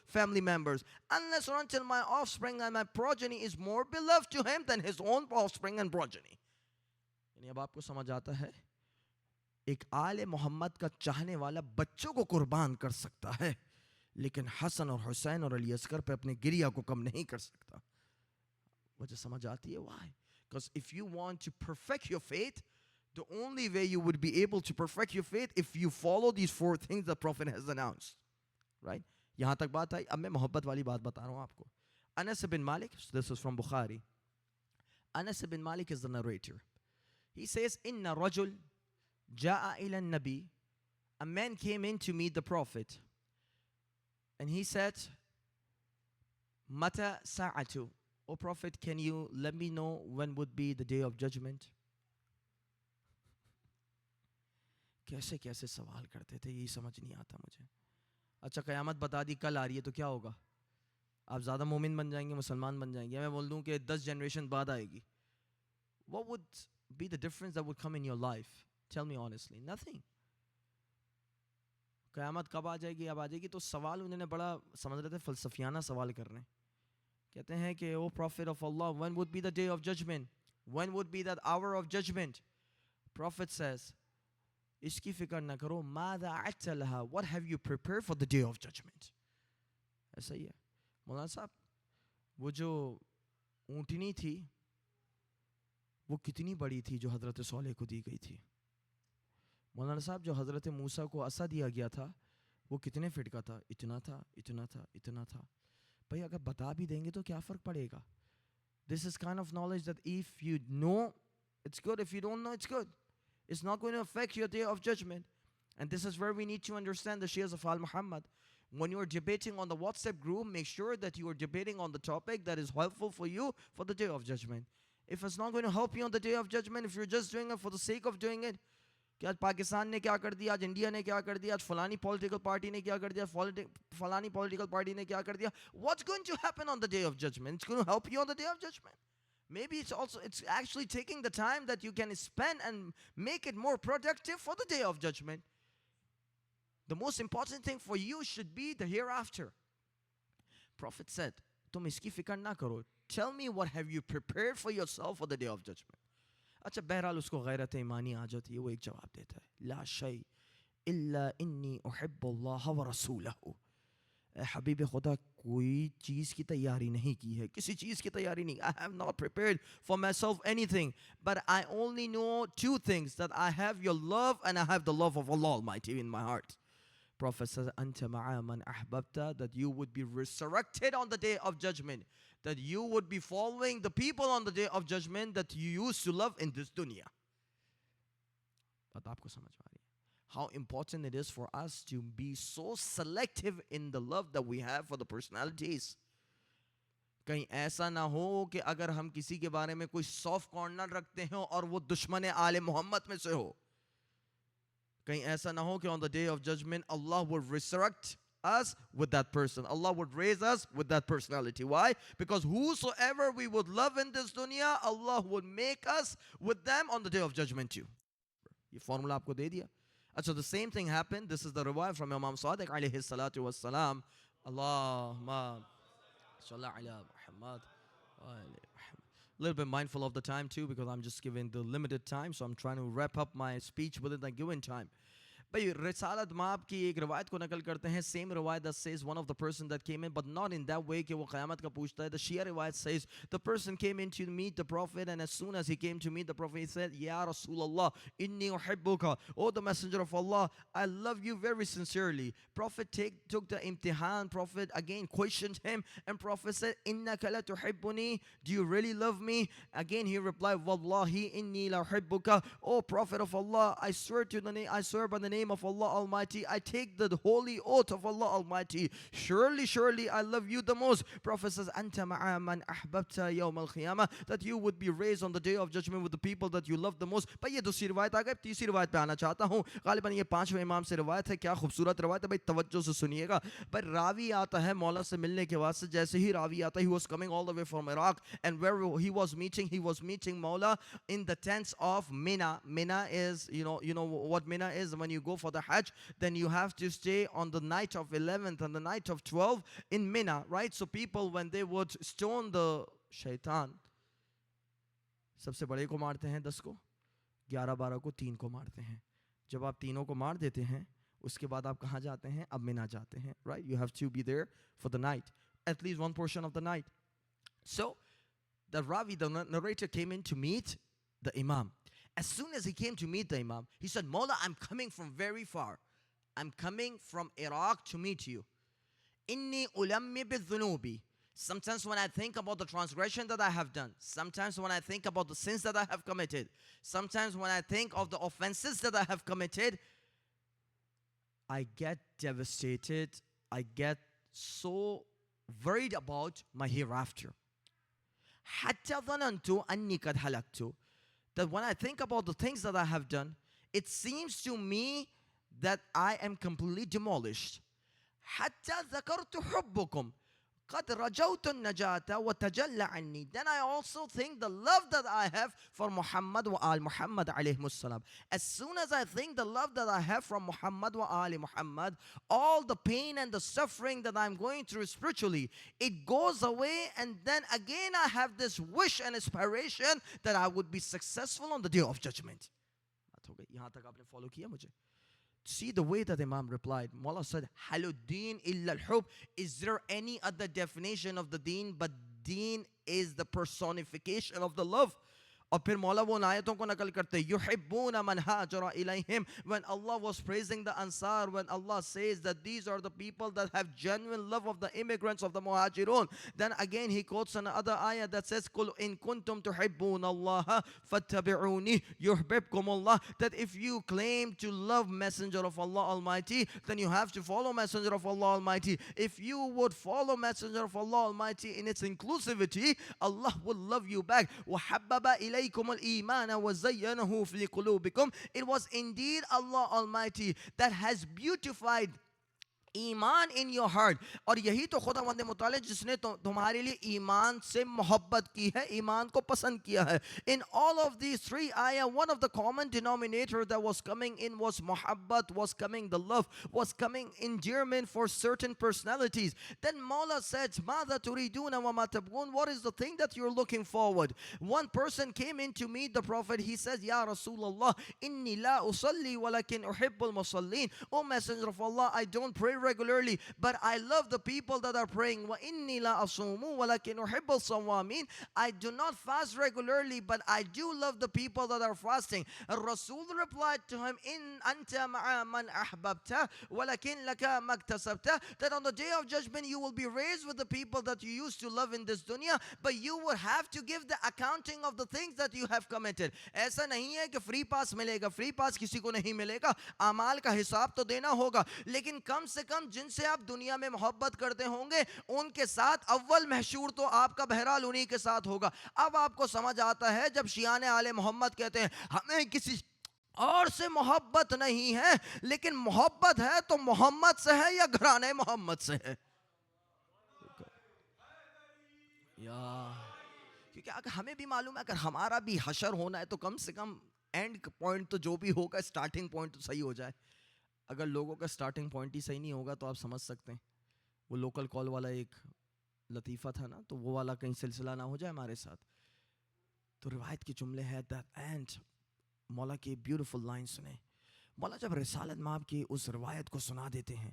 family members, unless or until my offspring and my progeny is more beloved to him than his own offspring and progeny. یعنی اب آپ کو سمجھ آتا ہے, ایک آل محمد کا چاہنے والا بچوں کو قربان کر سکتا ہے, لیکن حسن اور حسین اور علی اصغر پہ اپنے گریہ کو کم نہیں کر سکتا. وجہ سمجھ آتی ہے why? Because if you want to perfect your faith, the only way you would be able to perfect your faith if you follow these 4 things the Prophet has announced. Right? یہاں تک بات آئی. اب میں محبت والی بات بتا رہا ہوں آپ کو. Anas bin Malik, this is from Bukhari. Anas bin Malik is the narrator. He says, Inna rajul ja'a ila nabi. A man came in to meet the Prophet. And he said, Mata sa'atu. O Prophet, can you let me know when would be the day of judgment? کیسے کیسے سوال کرتے تھے, یہی سمجھ نہیں آتا مجھے. اچھا قیامت بتا دی کل آ رہی ہے تو کیا ہوگا؟ آپ زیادہ مومن بن جائیں گے, مسلمان بن جائیں گے. میں بول دوں کہ 10 جنریشن بعد آئے گی. What would be the difference that would come in your life? Tell me honestly. Nothing. قیامت کب آ جائے گی, اب آ جائے گی. تو سوال انہوں نے بڑا سمجھ رہے تھے فلسفیانہ سوال کر رہے ہیں. کہتے ہیں کہ O Prophet of Allah, when would be the day of judgment? When would be that hour of judgment? Prophet says, اس کی فکر نہ کرو, ماذا اعدت لها, what have you prepared for the day of judgment? ایسا ہی ہے مولانا صاحب. وہ جو اونٹنی تھی وہ کتنی بڑی تھی جو حضرت صالح کو دی گئی تھی. مولانا صاحب جو حضرت موسیٰ کو عصا دیا گیا تھا وہ کتنے فٹ کا تھا؟ اتنا تھا, اتنا تھا, اتنا تھا. بھئی اگر بتا بھی دیں گے تو کیا فرق پڑے گا؟ This is kind of knowledge that if you know, it's good. If you don't know, it's good. It's not going to affect your day of judgment. And this is where we need to understand the shares of Al Muhammad. When you are debating on the WhatsApp group, make sure that you are debating on the topic that is helpful for you for the day of judgment. If it's not going to help you on the day of judgment, if you're just doing it for the sake of doing it, کہ آج پاکستان نے کیا کر دیا, آج India نے کیا کر دیا, آج فلانی پولیٹیکل پارٹی نے کیا کر دیا, فلانی پولیٹیکل پارٹی نے کیا کر دیا, what's going to happen on the day of judgment? It's going to help you on the day of judgment. Maybe it's actually taking the time that you can spend and make it more productive for the day of judgment. The most important thing for you should be the hereafter. Prophet said, تم اس کی فکر نہ کرو. Tell me what have you prepared for yourself for the day of judgment. اچھا بہرحال اس کو غیرت ایمانی آ جاتی ہے, وہ ایک جواب دیتا ہے, لا شیء الا انی احب اللہ ورسولہ. اے حبیب خدا, کوئی چیز کی تیاری نہیں کی ہے, کسی چیز کی تیاری نہیں. I have not prepared for myself anything, but I only know 2 things, that I have your love and I have the love of Allah Almighty in my heart. Prophet says, أَنْتَ مَعَ مَنْ أَحْبَبْتَ, that you would be resurrected on the day of judgment, that you would be following the people on the day of judgment that you used to love in this dunya. بات آپ کو سمجھ آ رہی ہے how important it is for us to be so selective in the love that we have for the personalities. کہیں ایسا نہ ہو کہ اگر ہم کسی کے بارے میں کوئی سافٹ کارنر رکھتے ہوں اور وہ دشمن آل محمد میں سے ہو. کہیں ایسا نہ ہو کہ on the day of judgment Allah would resurrect us with that person. Allah would raise us with that personality. Why? Because whosoever we would love in this dunya, Allah would make us with them on the day of judgment too. یہ formula آپ کو دے دیا. So the same thing happened. This is the riwayah from Imam Sadiq alayhi salatu wassalam. Allahumma salli ala Muhammad wa ali Muhammad. A little bit mindful of the time too, because I'm just giving the limited time, so I'm trying to wrap up my speech within the given time. بھائی رسالت ماب کی ایک روایت کو نقل کرتے ہیں. Same روایت that says one of the person that came in, but not in that way کہ وہ قیامت کا پوچھتا ہے. The Shia روایت says the person came in to meet the Prophet, and as soon as he came to meet the Prophet, he said, Ya Rasulullah, inni uhibbuka. Oh, the Messenger of Allah, I love you very sincerely. Prophet took the imtihan. Prophet again questioned him, and Prophet said, Innaka la tuhibbuni. Do you really love me? Again he replied, Wallahi inni la uhibbuka. Oh, Prophet of Allah, I swear by the name of Allah Almighty, I take the holy oath of Allah Almighty, surely I love you the most. Prophet says, Anta ma'a man ahbabta yawm al-qiyamah, that you would be raised on the day of judgment with the people that you love the most. بھائی یہ دوسری روایت آ گئی. تیسری روایت پہ آنا چاہتا ہوں. غالباً یہ پانچویں امام سے روایت ہے. کیا خوبصورت روایت ہے بھائی, توجہ سے سنیے گا. بھائی راوی آتا ہے مولا سے ملنے کے واسطے. جیسے ہی راوی آتا ہے, he was coming all the way from Iraq, and where he was meeting مولا in the tents of Mina. Mina is, you know what Mina is. When you go for the Hajj, then you have to stay on the night of 11th and the night of 12th in Mina, right? So people, when they would stone the shaitan, سب سے بڑے کو مارتے ہیں 10 کو, 11 12 کو, 3 کو مارتے ہیں. جب آپ تینوں کو مار دیتے ہیں, اس کے بعد آپ کہاں جاتے ہیں؟ اب مینا جاتے ہیں, right? You have to be there for the night, at least one portion of the night. So the Ravi, the narrator, came in to meet the Imam. As soon as he came to meet the Imam, he said, Mawla, I'm coming from very far. I'm coming from Iraq to meet you. Inni ulammi bidhunubi. Sometimes when I think about the transgression that I have done, sometimes when I think about the sins that I have committed, sometimes when I think of the offenses that I have committed, I get devastated. I get so worried about my hereafter. Hatta dhanantu anni kad halaktu. That when I think about the things that I have done, it seems to me that I am completely demolished. حتى ذكرت حبكم قد رجوت النجاة وتجلى عني. Then I also think the love that I have for Muhammad wa al Muhammad alayhi salam. As soon as I think the love that I have from Muhammad wa ali Muhammad, all the pain and the suffering that I'm going through spiritually, it goes away, and then again I have this wish and aspiration that I would be successful on the day of judgment. یہاں تک آپ نے follow کیا مجھے؟ See the way that Imam replied. Mullah said, Haluddin illa al-hub. Is there any other definition of the deen but deen is the personification of the love? اور پھر مولا وہ ان آیتوں کو نقل کرتے یحبون من ہاجر الیہم. When Allah was praising the Ansar, when Allah says that these are the people that have genuine love of the immigrants of the Muhajirun, then again he quotes another ayah that says قُلْ إِن كُنْتُمْ تُحِبُّونَ اللَّهَ فَاتَّبِعُونِي يُحْبِبْكُمُ اللَّهُ. That if you claim to love Messenger of Allah Almighty, then you have to follow Messenger of Allah Almighty. If you would follow Messenger of Allah Almighty in its inclusivity, Allah will love you back. وَحَبَّبَ إِلَيْكُمُ الْإِيمَانَ وَزَيَّنَهُ فِي قُلُوبِكُمْ. It was indeed Allah Almighty that has beautified ایمان in your heart. اور یہی تو خداوند متعال جس نے تمہارے لیے ایمان سے محبت کی ہے, ایمان کو پسند کیا ہے. In all of these three ayah, one of the common denominator that was coming in was muhabbat, was coming the love, was coming endearment for certain personalities. Then Mawla said, ماذا تريدون وما تبغون. What is the thing that you're looking forward? One person came in to meet the Prophet. He says, Ya Rasulullah, inni la usalli walakin uhibbul musallin. O Messenger of Allah, I don't pray regularly, but I love the people that are praying. وَإِنِّي لَا أَصُومُ وَلَكِنْ أُحِبُّ الصَّوَّامِينَ. I do not fast regularly, but I do love the people that are fasting. Rasul replied to him, إِنْ أَنْتَ مَعَ مَنْ أَحْبَبْتَ وَلَكِنْ لَكَ مَا اكْتَسَبْتَ. That on the day of judgment you will be raised with the people that you used to love in this dunya, but you would have to give the accounting of the things that you have committed. ایسا نہیں ہے کہ free pass ملے گا, free pass کسی کو نہیں ملے گا, اعمال کا حساب تو دینا ہوگا, لیکن کم سے کم جن سے آپ دنیا میں محبت کرتے ہوں گے ان کے ساتھ اول محشور تو آپ کا بہرحال انہی کے ساتھ ہوگا. اب آپ کو سمجھ آتا ہے جب شیعان آل محمد کہتے ہیں ہمیں کسی اور سے محبت نہیں ہے, لیکن محبت ہے تو محمد سے ہے یا گھرانے محمد سے ہے. کیونکہ اگر ہمیں بھی معلوم ہے اگر ہمارا بھی حشر ہونا ہے تو کم سے کم اینڈ پوائنٹ تو جو بھی ہوگا اسٹارٹنگ پوائنٹ تو صحیح ہو جائے. اگر لوگوں کا اسٹارٹنگ پوائنٹ ہی صحیح نہیں ہوگا تو آپ سمجھ سکتے ہیں. وہ لوکل کال والا ایک لطیفہ تھا نا, تو وہ والا کہیں سلسلہ نہ ہو جائے ہمارے ساتھ. تو روایت کے جملے ہے دیٹ اینڈ مولا کی بیوٹیفل لائن سنیں. مولا جب رسالت مآب کی اس روایت کو سنا دیتے ہیں,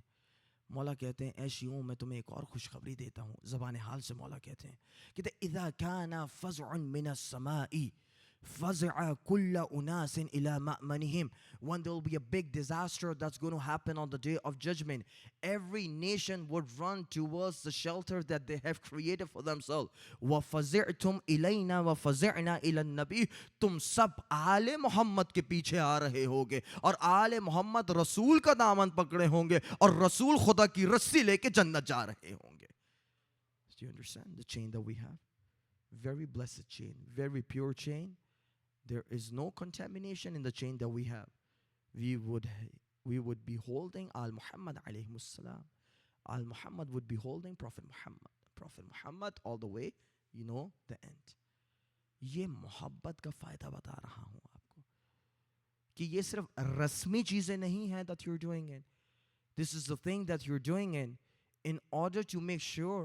مولا کہتے ہیں اے شیعوں میں تمہیں ایک اور خوشخبری دیتا ہوں. زبان حال سے مولا کہتے ہیں کہ اذا كان فزع من السماء فزع كل اناس الى مأمنهم. When there will be a big disaster that's going to happen on the day of judgment, every nation would run towards the shelter that they have created for themselves. وَفَزِعْتُمْ إِلَيْنَا وَفَزِعْنَا إِلَى النَّبِيِّ. تم سب آل محمد کے پیچھے آ رہے ہوگے اور آل محمد رسول کا دامن پکڑے ہوں گے اور رسول خدا کی رسی لے کے جنت جا رہے ہوں گے. Do you understand the chain that we have? Very blessed chain, very pure chain. There is no contamination in the chain that we have. We would be holding Al Muhammad alayhi salam. Al Muhammad would be holding Prophet Muhammad. Prophet Muhammad all the way, you know, the end. یہ محبت کا فائدہ بتا رہا ہوں آپ کو کہ یہ صرف رسمی چیزیں نہیں ہیں that you're doing it. This is the thing that you're doing it in order to make sure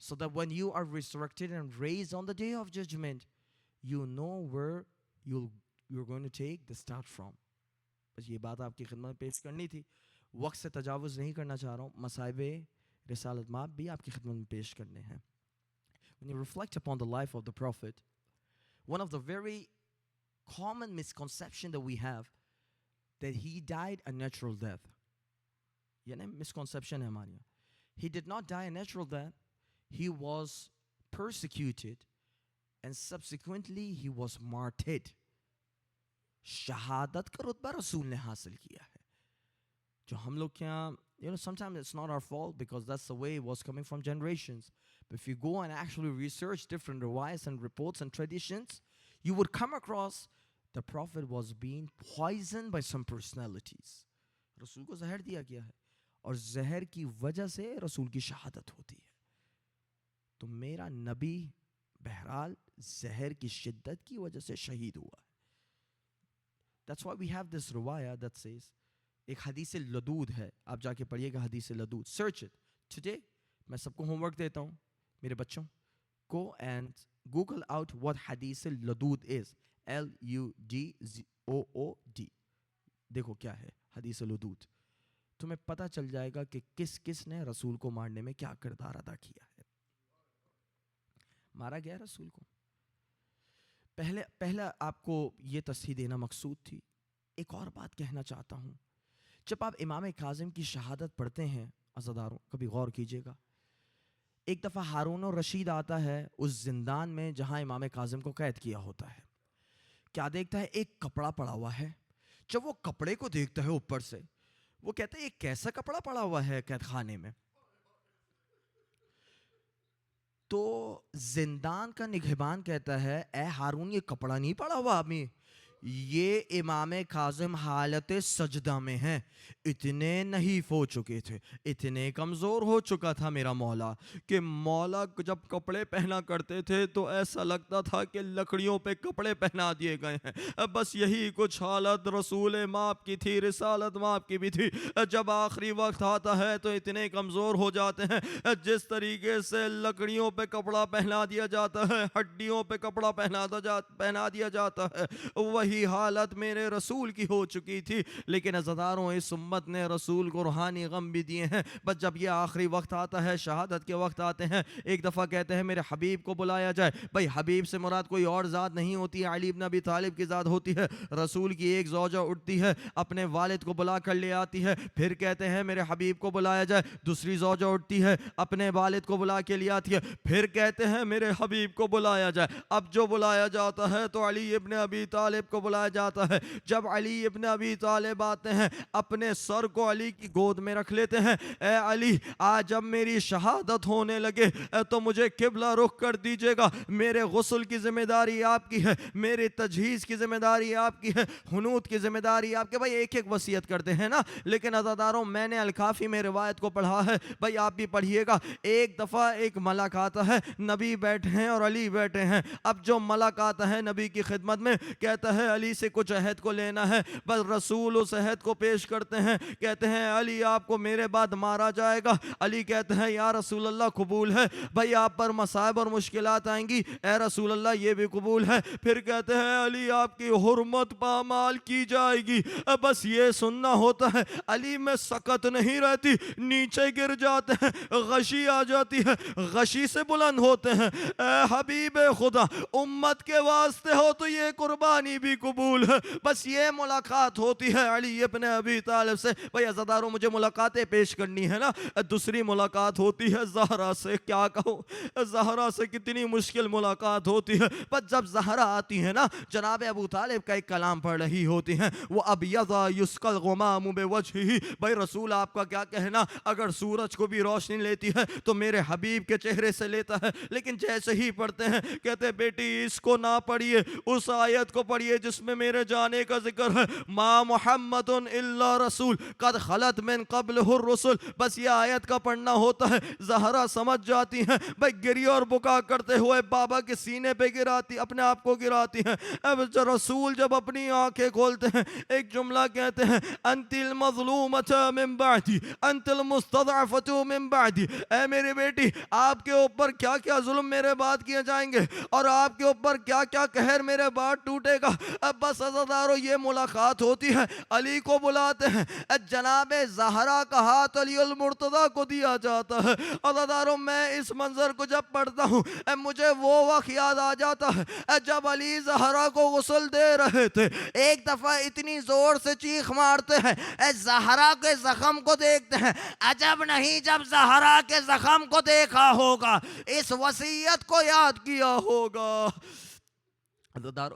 so that when you are resurrected and raised on the day of judgment, you know where you're going to take the start from. بس یہ بات آپ کی خدمت میں پیش کرنی تھی. وقت سے تجاوز نہیں کرنا چاہ رہا ہوں. مصائب رسالت مآب بھی آپ کی خدمت میں پیش کرنے ہیں. When you reflect upon the life of the Prophet, one of the very common misconception that we have that he died a natural death. یعنی misconception ہے ہماری. He did not die a natural death. He was persecuted and subsequently he was martyred. شہادت کا رتبہ رسول نے حاصل کیا ہے. جو ہم لوگ کیا, you know, sometimes it's not our fault because that's the way it was coming from generations. But if you go and actually research different riwayats and reports and traditions, you would come across the Prophet was being poisoned by some personalities. رسول کو زہر دیا گیا ہے اور زہر کی وجہ سے رسول کی شہادت ہوتی ہے. تو میرا نبی بہرحال زہر کی شدت کی وجہ سے شہید ہوا ہے. That's why we have this riwayah that says, ایک حدیث لدود ہے, آپ جا کے پڑھیے گا حدیث لدود. Search it. Today, میں سب کو ہوم ورک دیتا ہوں, میرے بچوں. Go and Google out what حدیث لدود is. L-U-D-O-O-D. دیکھو کیا ہے حدیث لدود. تمہیں پتہ چل جائے گا کہ کس کس نے رسول کو مارنے میں کیا کردار ادا کیا ہے. مارا گیا رسول کو. پہلا آپ کو یہ تصحیح دینا مقصود تھی. ایک اور بات کہنا چاہتا ہوں. جب آپ امام کاظم کی شہادت پڑھتے ہیں عزاداروں, کبھی غور کیجئے گا. ایک دفعہ ہارون الرشید آتا ہے اس زندان میں جہاں امام کاظم کو قید کیا ہوتا ہے. کیا دیکھتا ہے؟ ایک کپڑا پڑا ہوا ہے. جب وہ کپڑے کو دیکھتا ہے اوپر سے, وہ کہتا ہے یہ کیسا کپڑا پڑا ہوا ہے قید خانے میں. تو زندان کا نگہبان کہتا ہے اے ہارون یہ کپڑا نہیں پڑا ہوا ابھی, یہ امام کاظم حالت سجدہ میں ہیں. اتنے نحیف ہو چکے تھے, اتنے کمزور ہو چکا تھا میرا مولا کہ مولا جب کپڑے پہنا کرتے تھے تو ایسا لگتا تھا کہ لکڑیوں پہ کپڑے پہنا دیے گئے ہیں. بس یہی کچھ حالت رسول مآب کی تھی, رسالت مآب کی بھی تھی. جب آخری وقت آتا ہے تو اتنے کمزور ہو جاتے ہیں. جس طریقے سے لکڑیوں پہ کپڑا پہنا دیا جاتا ہے, ہڈیوں پہ کپڑا پہنا دیا جاتا ہے, وہی حالت میرے رسول کی ہو چکی تھی. لیکن عزاداروں, اس امت نے رسول کو روحانی غم بھی دیے ہیں. بس جب یہ آخری وقت آتا ہے, شہادت کے وقت آتے ہیں, ایک دفعہ کہتے ہیں میرے حبیب کو بلایا جائے. بھائی حبیب سے مراد کوئی اور ذات نہیں ہوتی ہے, علی بن ابی طالب کی ذات ہوتی ہے. رسول کی ایک زوجہ اٹھتی ہے, اپنے والد کو بلا کر لے آتی ہے. پھر کہتے ہیں میرے حبیب کو بلایا جائے. دوسری زوجہ اٹھتی ہے, اپنے والد کو بلا کے لے آتی ہے. پھر کہتے ہیں میرے حبیب کو بلایا جائے. اب جو بلایا جاتا ہے تو علی ابن ابی طالب کو بلایا جاتا ہے. جب علی ابن ابی طالب آتے ہیں, اپنے سر کو علی کی گود میں رکھ لیتے ہیں. اے علی, آج جب میری شہادت ہونے لگے تو مجھے قبلہ رخ کر دیجیے گا. میرے غسل کی ذمہ داری آپ کی ہے, میری تجہیز کی ذمہ داری آپ کی ہے, حنوط کی ذمہ داری آپ کی. بھائی ایک ایک وصیت کرتے ہیں نا, لیکن عزاداروں میں نے الکافی میں روایت کو پڑھا ہے, بھائی آپ بھی پڑھیے گا. ایک دفعہ ایک ملک آتا ہے, نبی بیٹھے ہیں اور علی بیٹھے ہیں. اب جو ملک آتا ہے نبی کی خدمت میں, کہتا ہے علی سے کچھ عہد کو لینا ہے. بس رسول اس عہد کو پیش کرتے ہیں, کہتے ہیں علی آپ کو میرے بعد مارا جائے گا. علی کہتے ہیں یا رسول اللہ قبول ہے. بھائی آپ پر مصائب اور مشکلات آئیں گی, اے رسول اللہ یہ بھی قبول ہے. پھر کہتے ہیں علی آپ کی حرمت پامال کی جائے گی, بس یہ سننا ہوتا ہے. علی میں سکت نہیں رہتی, نیچے گر جاتے ہیں, غشی آ جاتی ہے, غشی سے بلند ہوتے ہیں. اے حبیب خدا, امت کے واسطے ہو تو یہ قربانی بھی قبول ہے. بس یہ ملاقات ہوتی ہے علی ابن ابی طالب سے. بھئی عزاداروں مجھے ملاقاتیں پیش کرنی ہے نا. دوسری ملاقات ہوتی ہے زہرا سے. کیا کہو, زہرا سے کتنی مشکل ملاقات ہوتی ہے. بس جب زہرا آتی ہے نا, جناب ابو طالب کا ایک کلام پڑھ رہی ہوتی ہیں, وہ ابیضا یسقى الغمام بوجهه. بھئی رسول آپ کا کیا کہنا, اگر سورج کو بھی روشنی لیتی ہے تو میرے حبیب کے چہرے سے لیتا ہے. لیکن جیسے ہی پڑھتے ہیں کہتے بیٹی اس کو نہ پڑھیے, اس آیت کو پڑھیے جس میں میرے جانے کا ذکر ہے. ما محمد الا رسول قد خلت من قبلہ الرسل. بس یہ آیت کا پڑھنا ہوتا ہے. زہرا سمجھ جاتی ہیں. بھئی گری اور بکا کرتے ہوئے بابا کے سینے پہ گراتی, اپنے آپ کو گراتی ہیں. اب رسول جب اپنی آنکھیں کھولتے ہیں ایک جملہ کہتے ہیں, انت المظلومۃ من بعدی انت المستضعفۃ من بعدی. اے میری بیٹی آپ کے اوپر کیا کیا ظلم میرے بعد کیے جائیں گے, اور آپ کے اوپر کیا کیا قہر میرے بعد ٹوٹے گا. اب بس عزادارو یہ ملاقات ہوتی ہے. علی کو بلاتے ہیں, جناب زہرا کا ہاتھ علی المرتضیٰ کو دیا جاتا ہے. عزادارو میں اس منظر کو جب پڑھتا ہوں مجھے وہ وقت یاد آ جاتا ہے جب علی زہرا کو غسل دے رہے تھے. ایک دفعہ اتنی زور سے چیخ مارتے ہیں, زہرا کے زخم کو دیکھتے ہیں. عجب نہیں جب زہرا کے زخم کو دیکھا ہوگا, اس وصیت کو یاد کیا ہوگا.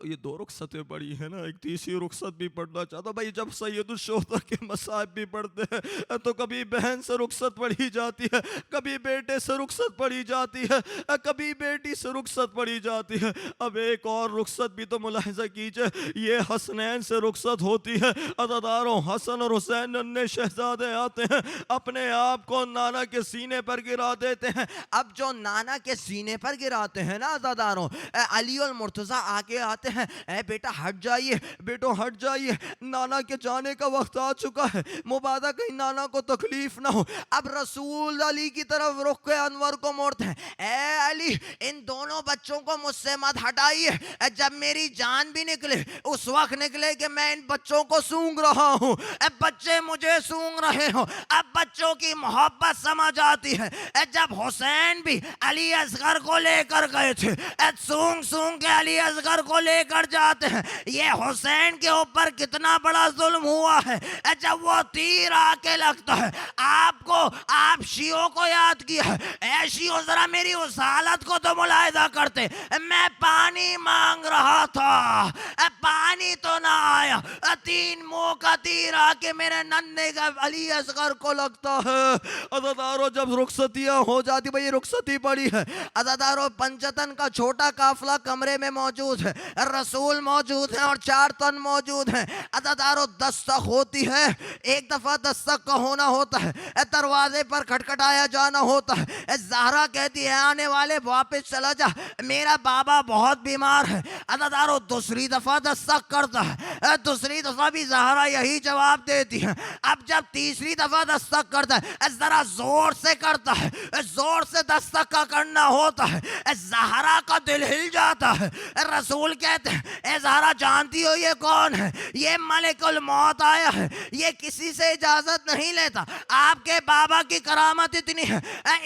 یہ دو رخصتیں پڑھی ہیں نا, ایک تیسری رخصت بھی پڑھنا چاہتا ہوں. بھائی جب سید الشہداء کے مصائب بھی پڑھتے ہیں تو کبھی بہن سے رخصت پڑھی جاتی ہے, کبھی بیٹے سے رخصت پڑھی جاتی ہے, کبھی بیٹی سے رخصت پڑھی جاتی ہے. اب ایک اور رخصت بھی تو ملاحظہ کیجئے, یہ حسنین سے رخصت ہوتی ہے. عزاداروں حسن اور حسین ننھے شہزادے آتے ہیں, اپنے آپ کو نانا کے سینے پر گرا دیتے ہیں. اب جو نانا کے سینے پر گراتے ہیں نا عزاداروں, علی المرتضیٰ آگے آتے ہیں, اے بیٹا ہٹ جائیے, بیٹو ہٹ جائیے, نانا کے جانے کا وقت آ چکا ہے, مبادہ کہیں نانا کو تکلیف نہ ہو. اب رسول علی کی طرف رخ انور کو موڑتے ہیں, اے علی ان دونوں بچوں کو مجھ سے مت ہٹائیے, جب میری جان بھی نکلے اس وقت نکلے کہ میں ان بچوں کو سونگ رہا ہوں, بچے مجھے سونگ رہے ہوں. اب بچوں کی محبت سمجھ آتی ہے. جب حسین بھی علی اصغر کو لے کر گئے تھے, سونگ سونگ کے علی اصغر کو لے کر جاتے ہیں, یہ حسین کے اوپر کتنا بڑا ظلم ہوا ہے. جب وہ تیر آ کے لگتا ہے آپ کو, آپ شیعوں کو یاد کیا ہے, اے شیعوں ذرا میری اس حالت کو تو ملاحظہ کرتے, میں پانی مانگ رہا تھا, پانی تو نہ آیا, 3 منہ کا تیر آ کے میرے ننھے کا علی اصغر کو لگتا ہے. عزادارو جب رخصتیاں ہو جاتی, بھئی رخصتی پڑی ہے. عزادارو پنجتن کا چھوٹا قافلہ کمرے میں موجود ہے, رسول موجود ہیں اور 4 تن موجود ہیں. عزادارو دستک ہوتی ہے, ایک دفعہ دستک کا ہونا ہوتا ہے, دروازے پر کھٹکھٹایا جانا ہوتا ہے. زہرا کہتی ہے آنے والے واپس چلا جا, میرا بابا بہت بیمار ہے. عزادارو دوسری دفعہ دستک کرتا ہے, دوسری دفعہ بھی زہرا یہی جواب دیتی ہے. اب جب تیسری دفعہ دستک کرتا ہے, ذرا زور سے کرتا ہے, زور سے دستک کا کرنا ہوتا ہے. زہرا کا دل ہل جاتا ہے. رسول کہتے ہیں اے زہرا جانتی ہو یہ کون ہے, یہ ملک الموت آیا ہے, یہ کسی سے اجازت نہیں لیتا. آپ کے بابا کی کرامت اتنی ہے,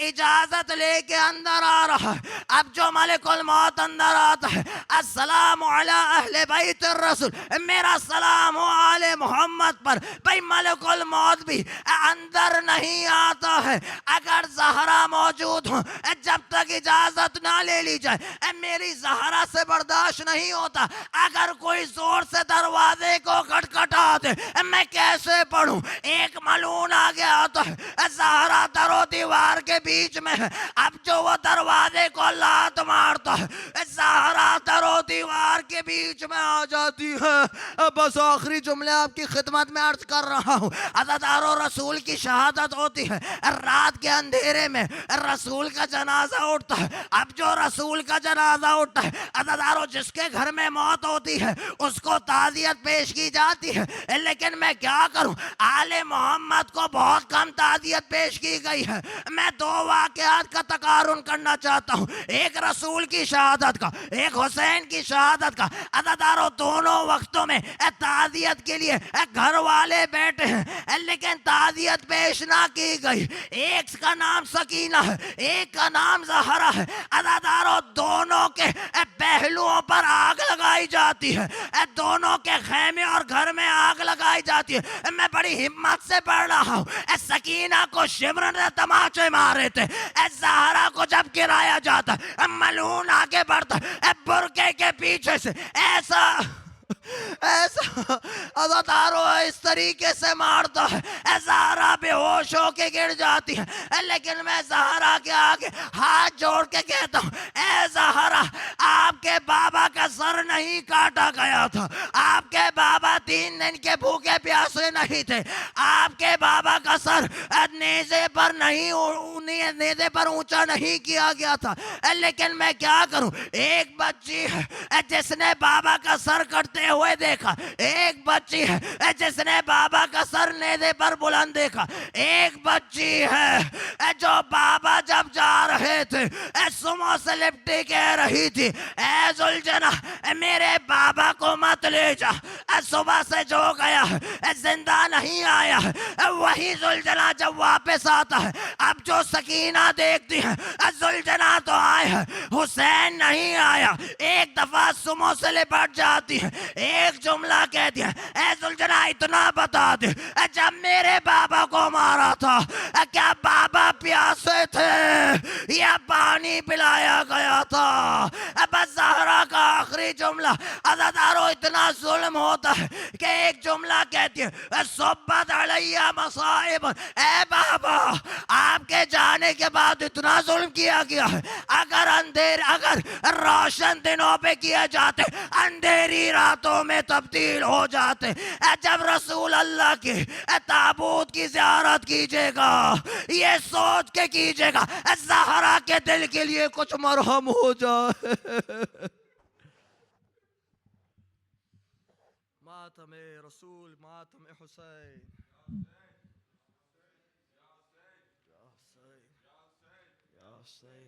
اجازت لے کے اندر آ رہا ہے. اب جو ملک الموت اندر آتا ہے, السلام علی اہل بیت الرسول, میرا سلام ہو آل محمد پر. بھئی ملک الموت بھی اندر نہیں آتا ہے اگر زہرا موجود ہوں, جب تک اجازت نہ لے لی جائے. میری زہرا سے برداشت نہیں ہوتا, اگر کوئی زور سے دروازے کو کھٹکھٹا دے میں کیسے پڑھوں. ایک ملعون آگے آتا ہے, زہرا در و دیوار کے بیچ میں ہے. اب جو وہ دروازے کو لات مارتا ہے, زہرا در و دیوار کے بیچ میں آ جاتی ہے. بس آخری جملے آپ کی خدمت میں عرض کر رہا ہوں. عزادارو رسول کی شہادت ہوتی ہے, رات کے اندھیرے میں رسول کا جنازہ اٹھتا ہے. اب جو رسول کا جنازہ اٹھتا ہے عزادارو, جس کے گھر میں موت ہوتی ہے اس کو تعزیت پیش کی جاتی ہے, لیکن میں کیا کروں, آل محمد کو بہت کم تعزیت پیش کی گئی ہے. میں دو واقعات کا تقارن کرنا چاہتا ہوں, ایک رسول کی شہادت کا, ایک حسین کی شہادت کا. عزادارو دونوں وقتوں میں تعزیت کے لیے گھر والے بیٹھے ہیں لیکن تعزیت پیش نہ کی گئی. ایک کا نام سکینہ ہے, ایک کا نام زہرا ہے. عزادارو دونوں کے پہلوؤں پر آگ لگائی جاتی ہے, دونوں کے خیمے اور گھر میں آگ لگائی جاتی ہے. میں بڑی ہمت سے پڑھ رہا ہوں. سکینہ کو شمر نے تماچے مارے تھے, زہرا کو جب گرایا جاتا ہے ملعون آگے بڑھتا ہے برقعے کے پیچھے سے ایسا عزادارو اس طریقے سے مارتا ہے, زہرا بے ہوش ہو کے گر جاتی ہے. لیکن میں زہرا کے آگے ہاتھ جوڑ کے کہتا ہوں, اے زہرا, آپ کے بابا کا سر نہیں کاٹا گیا تھا, آپ کے بابا 3 دن کے بھوکے پیاسے نہیں تھے, آپ کے بابا کا سر نیزے پر اونچا نہیں کیا گیا تھا. لیکن میں کیا کروں, ایک بچی ہے جس نے بابا کا سر کٹتے ہوئے دیکھا, ایک بچی ہے جس نے بابا کا سر نیزے پر بلند دیکھا, ایک بچی ہے جو بابا جب جا رہے تھے سمو سے لپٹی کہہ رہی تھی, اے ذوالجناح میرے بابا کو مت لے جا, صبح سے جو گیا زندہ نہیں آیا. وہی ذوالجناح جب واپس آتا ہے, اب جو سکینہ دیکھتی ہے ذوالجناح تو آئے ہیں, حسین نہیں آیا. ایک دفعہ سمو سے لپٹ جاتی ہے, ایک جملہ کہتی ہے, اے ذوالجناح اتنا بتا دے, جب میرے بابا کو مارا تھا کیا بابا پیاسے تھے یا پانی پلایا گیا تھا؟ بس زہرا کا آخری جملہ عزادارو اتنا ظلم ہوتا ہے کہ ایک جملہ کہتی ہے, صبت علیہ مصائب, اے بابا آپ کے جانے کے بعد اتنا ظلم کیا گیا ہے, اگر روشن دنوں پہ کیے جاتے اندھیری راتوں میں تبدیل ہو جاتے. جب رسول اللہ کی تابوت کی زیارت کیجئے گا یہ سوچ کے کیجئے گا زہرا کے دل کے لیے کچھ مرہم ہو جائے. ماتم رسول, ماتم حسین, یا حسین.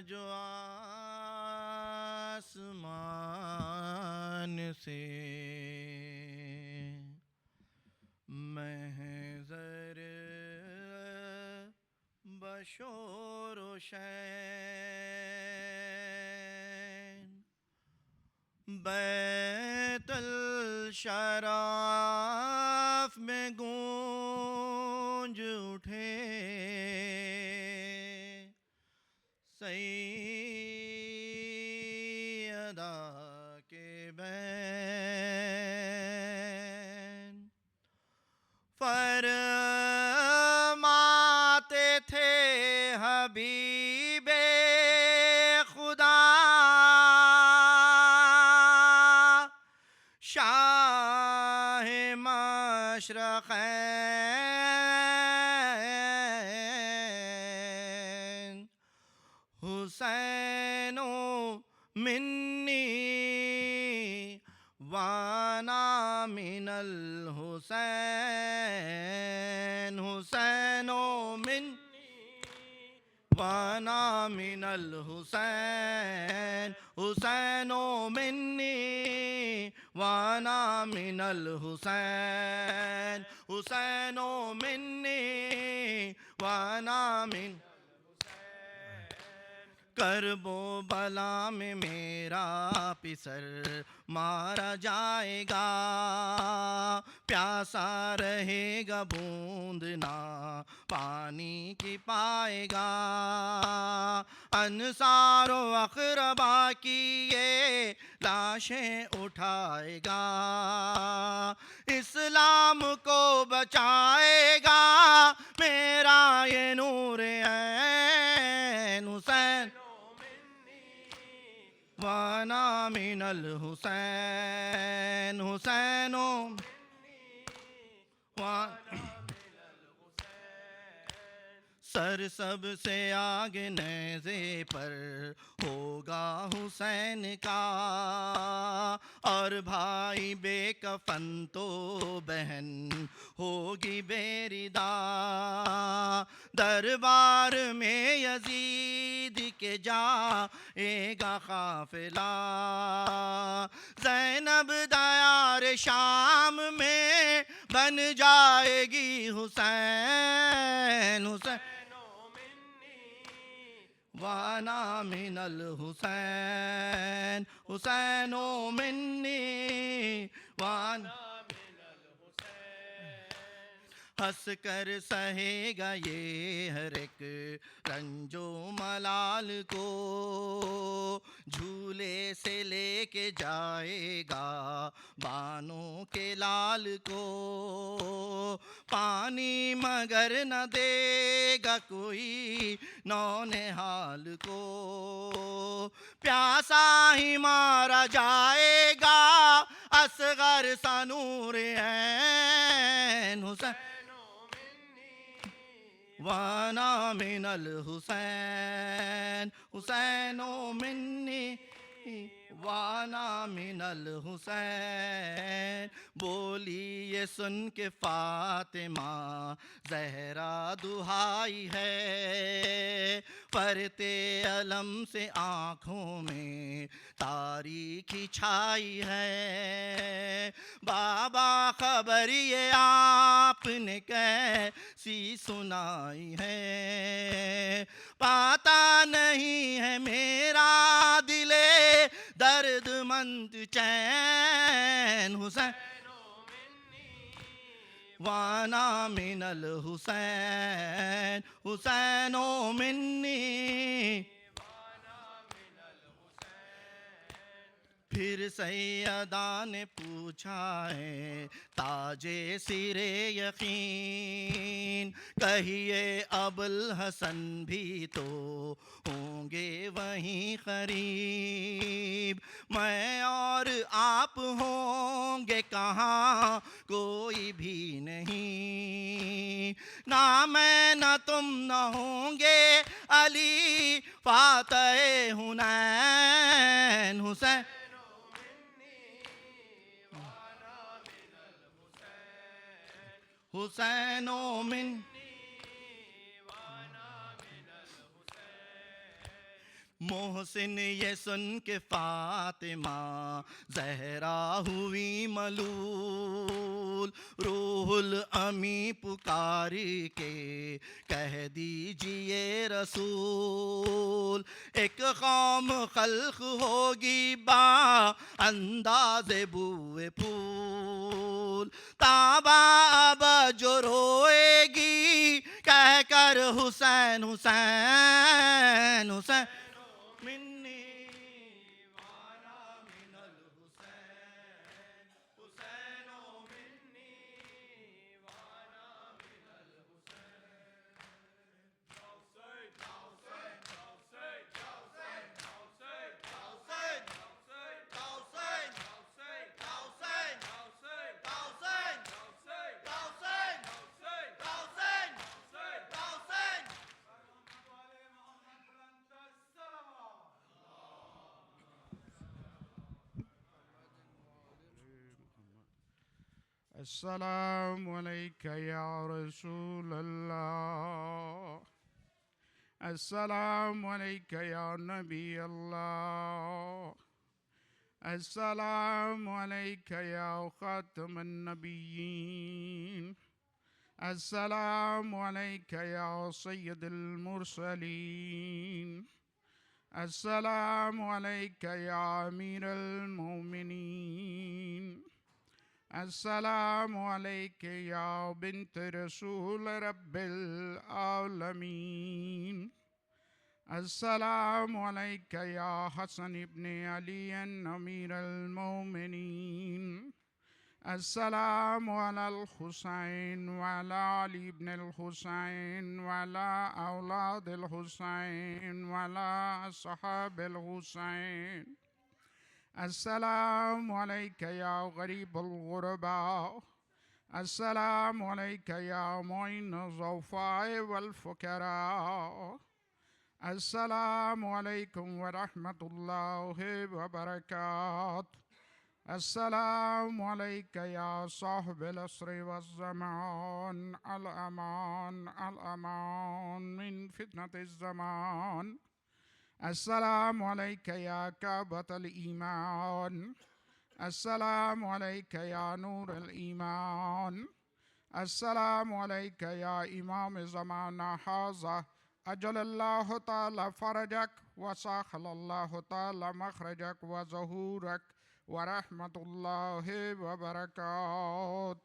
جو آسمان سے محضر بشور و شین بیت الشراف میں گونج اٹھے سید گدا کے بین فرماتے تھے حبیب خدا شاہ مشرقین حسین منی وانا من الحسین حسین منی وانا من الحسین حسین منی وانا من الحسین حسین منی وانا من کرب و بلا میں میرا پسر مارا جائے گا پیاسا رہے گا بوند نہ پانی کی پائے گا انصار و اقربا کی یہ لاشیں اٹھائے گا اسلام کو بچائے گا میرا یہ نور عین حسین وانا من الحسین حسین سر سب سے آگے نیزے پر ہوگا حسین کا اور بھائی بے کفن تو بہن ہوگی بے ردا دربار میں یزید کے جائے گا قافلہ زینب دیار شام میں بن جائے گی حسین حسین وانا من الحسین حسین منی وانا ہنس کر سہے گا یہ ہر ایک رنج و ملال کو جھولے سے لے کے جائے گا بانوں کے لال کو پانی مگر نہ دے گا کوئی نونہال کو پیاسا ہی مارا جائے گا اصغر سا نور عین حسین وانا من الحسین حسین منی وانا من الحسین بولی یہ سن کے فاطمہ زہرا دہائی ہے فرتے علم سے آنکھوں میں تاریکی چھائی ہے بابا خبر یہ آپ نے کیسی سنائی ہے پاتا نہیں ہے میرا دل درد مند چین حسین وانا من الحسین حسین منی پھر سیدہ نے پوچھا ہے تاج سر یقین کہیے ابوالحسن بھی تو ہوں گے وہیں قریب میں اور آپ ہوں گے کہاں کوئی بھی نہیں نہ میں نہ تم نہ ہوں گے علی فاتح حنین حسین حسین من محسن یہ سن کے فاطمہ زہرا ہوئی ملول روح الامی پکاری کے کہہ دیجئے رسول ایک قوم خلق ہوگی با انداز بوئے پھول تابا اب جو روئے گی کہہ کر حسین حسین حسین منی وانا السلام عليك يا رسول الله. السلام عليك يا نبي الله. السلام عليك يا خاتم النبيين. السلام عليك يا سيد المرسلين. السلام عليك يا أمير المؤمنين. السلام عليك يا بنت رسول رب العالمين. السلام عليك يا حسن بن علي أمير المؤمنين. السلام على الحسين وعلى علي بن الحسين وعلى أولاد الحسين وعلى أصحاب الحسين. السلام عليك يا غريب الغرباء. السلام عليك يا معين الضعفاء والفقراء. السلام عليكم ورحمة الله وبركاته. السلام عليك يا صاحب العصر والزمان. الأمان الأمان من فتنة الزمان. السلام عليك يا كعبة الإيمان. السلام عليك يا نور الإيمان. السلام عليك يا إمام زماننا هذا. أجل الله تعالى فرجك وسهل الله تعالى مخرجك وظهورك ورحمة الله وبركاته.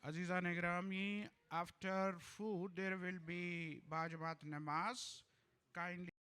Azizan Grami, after food there will be Bajmat Namaz. Kindly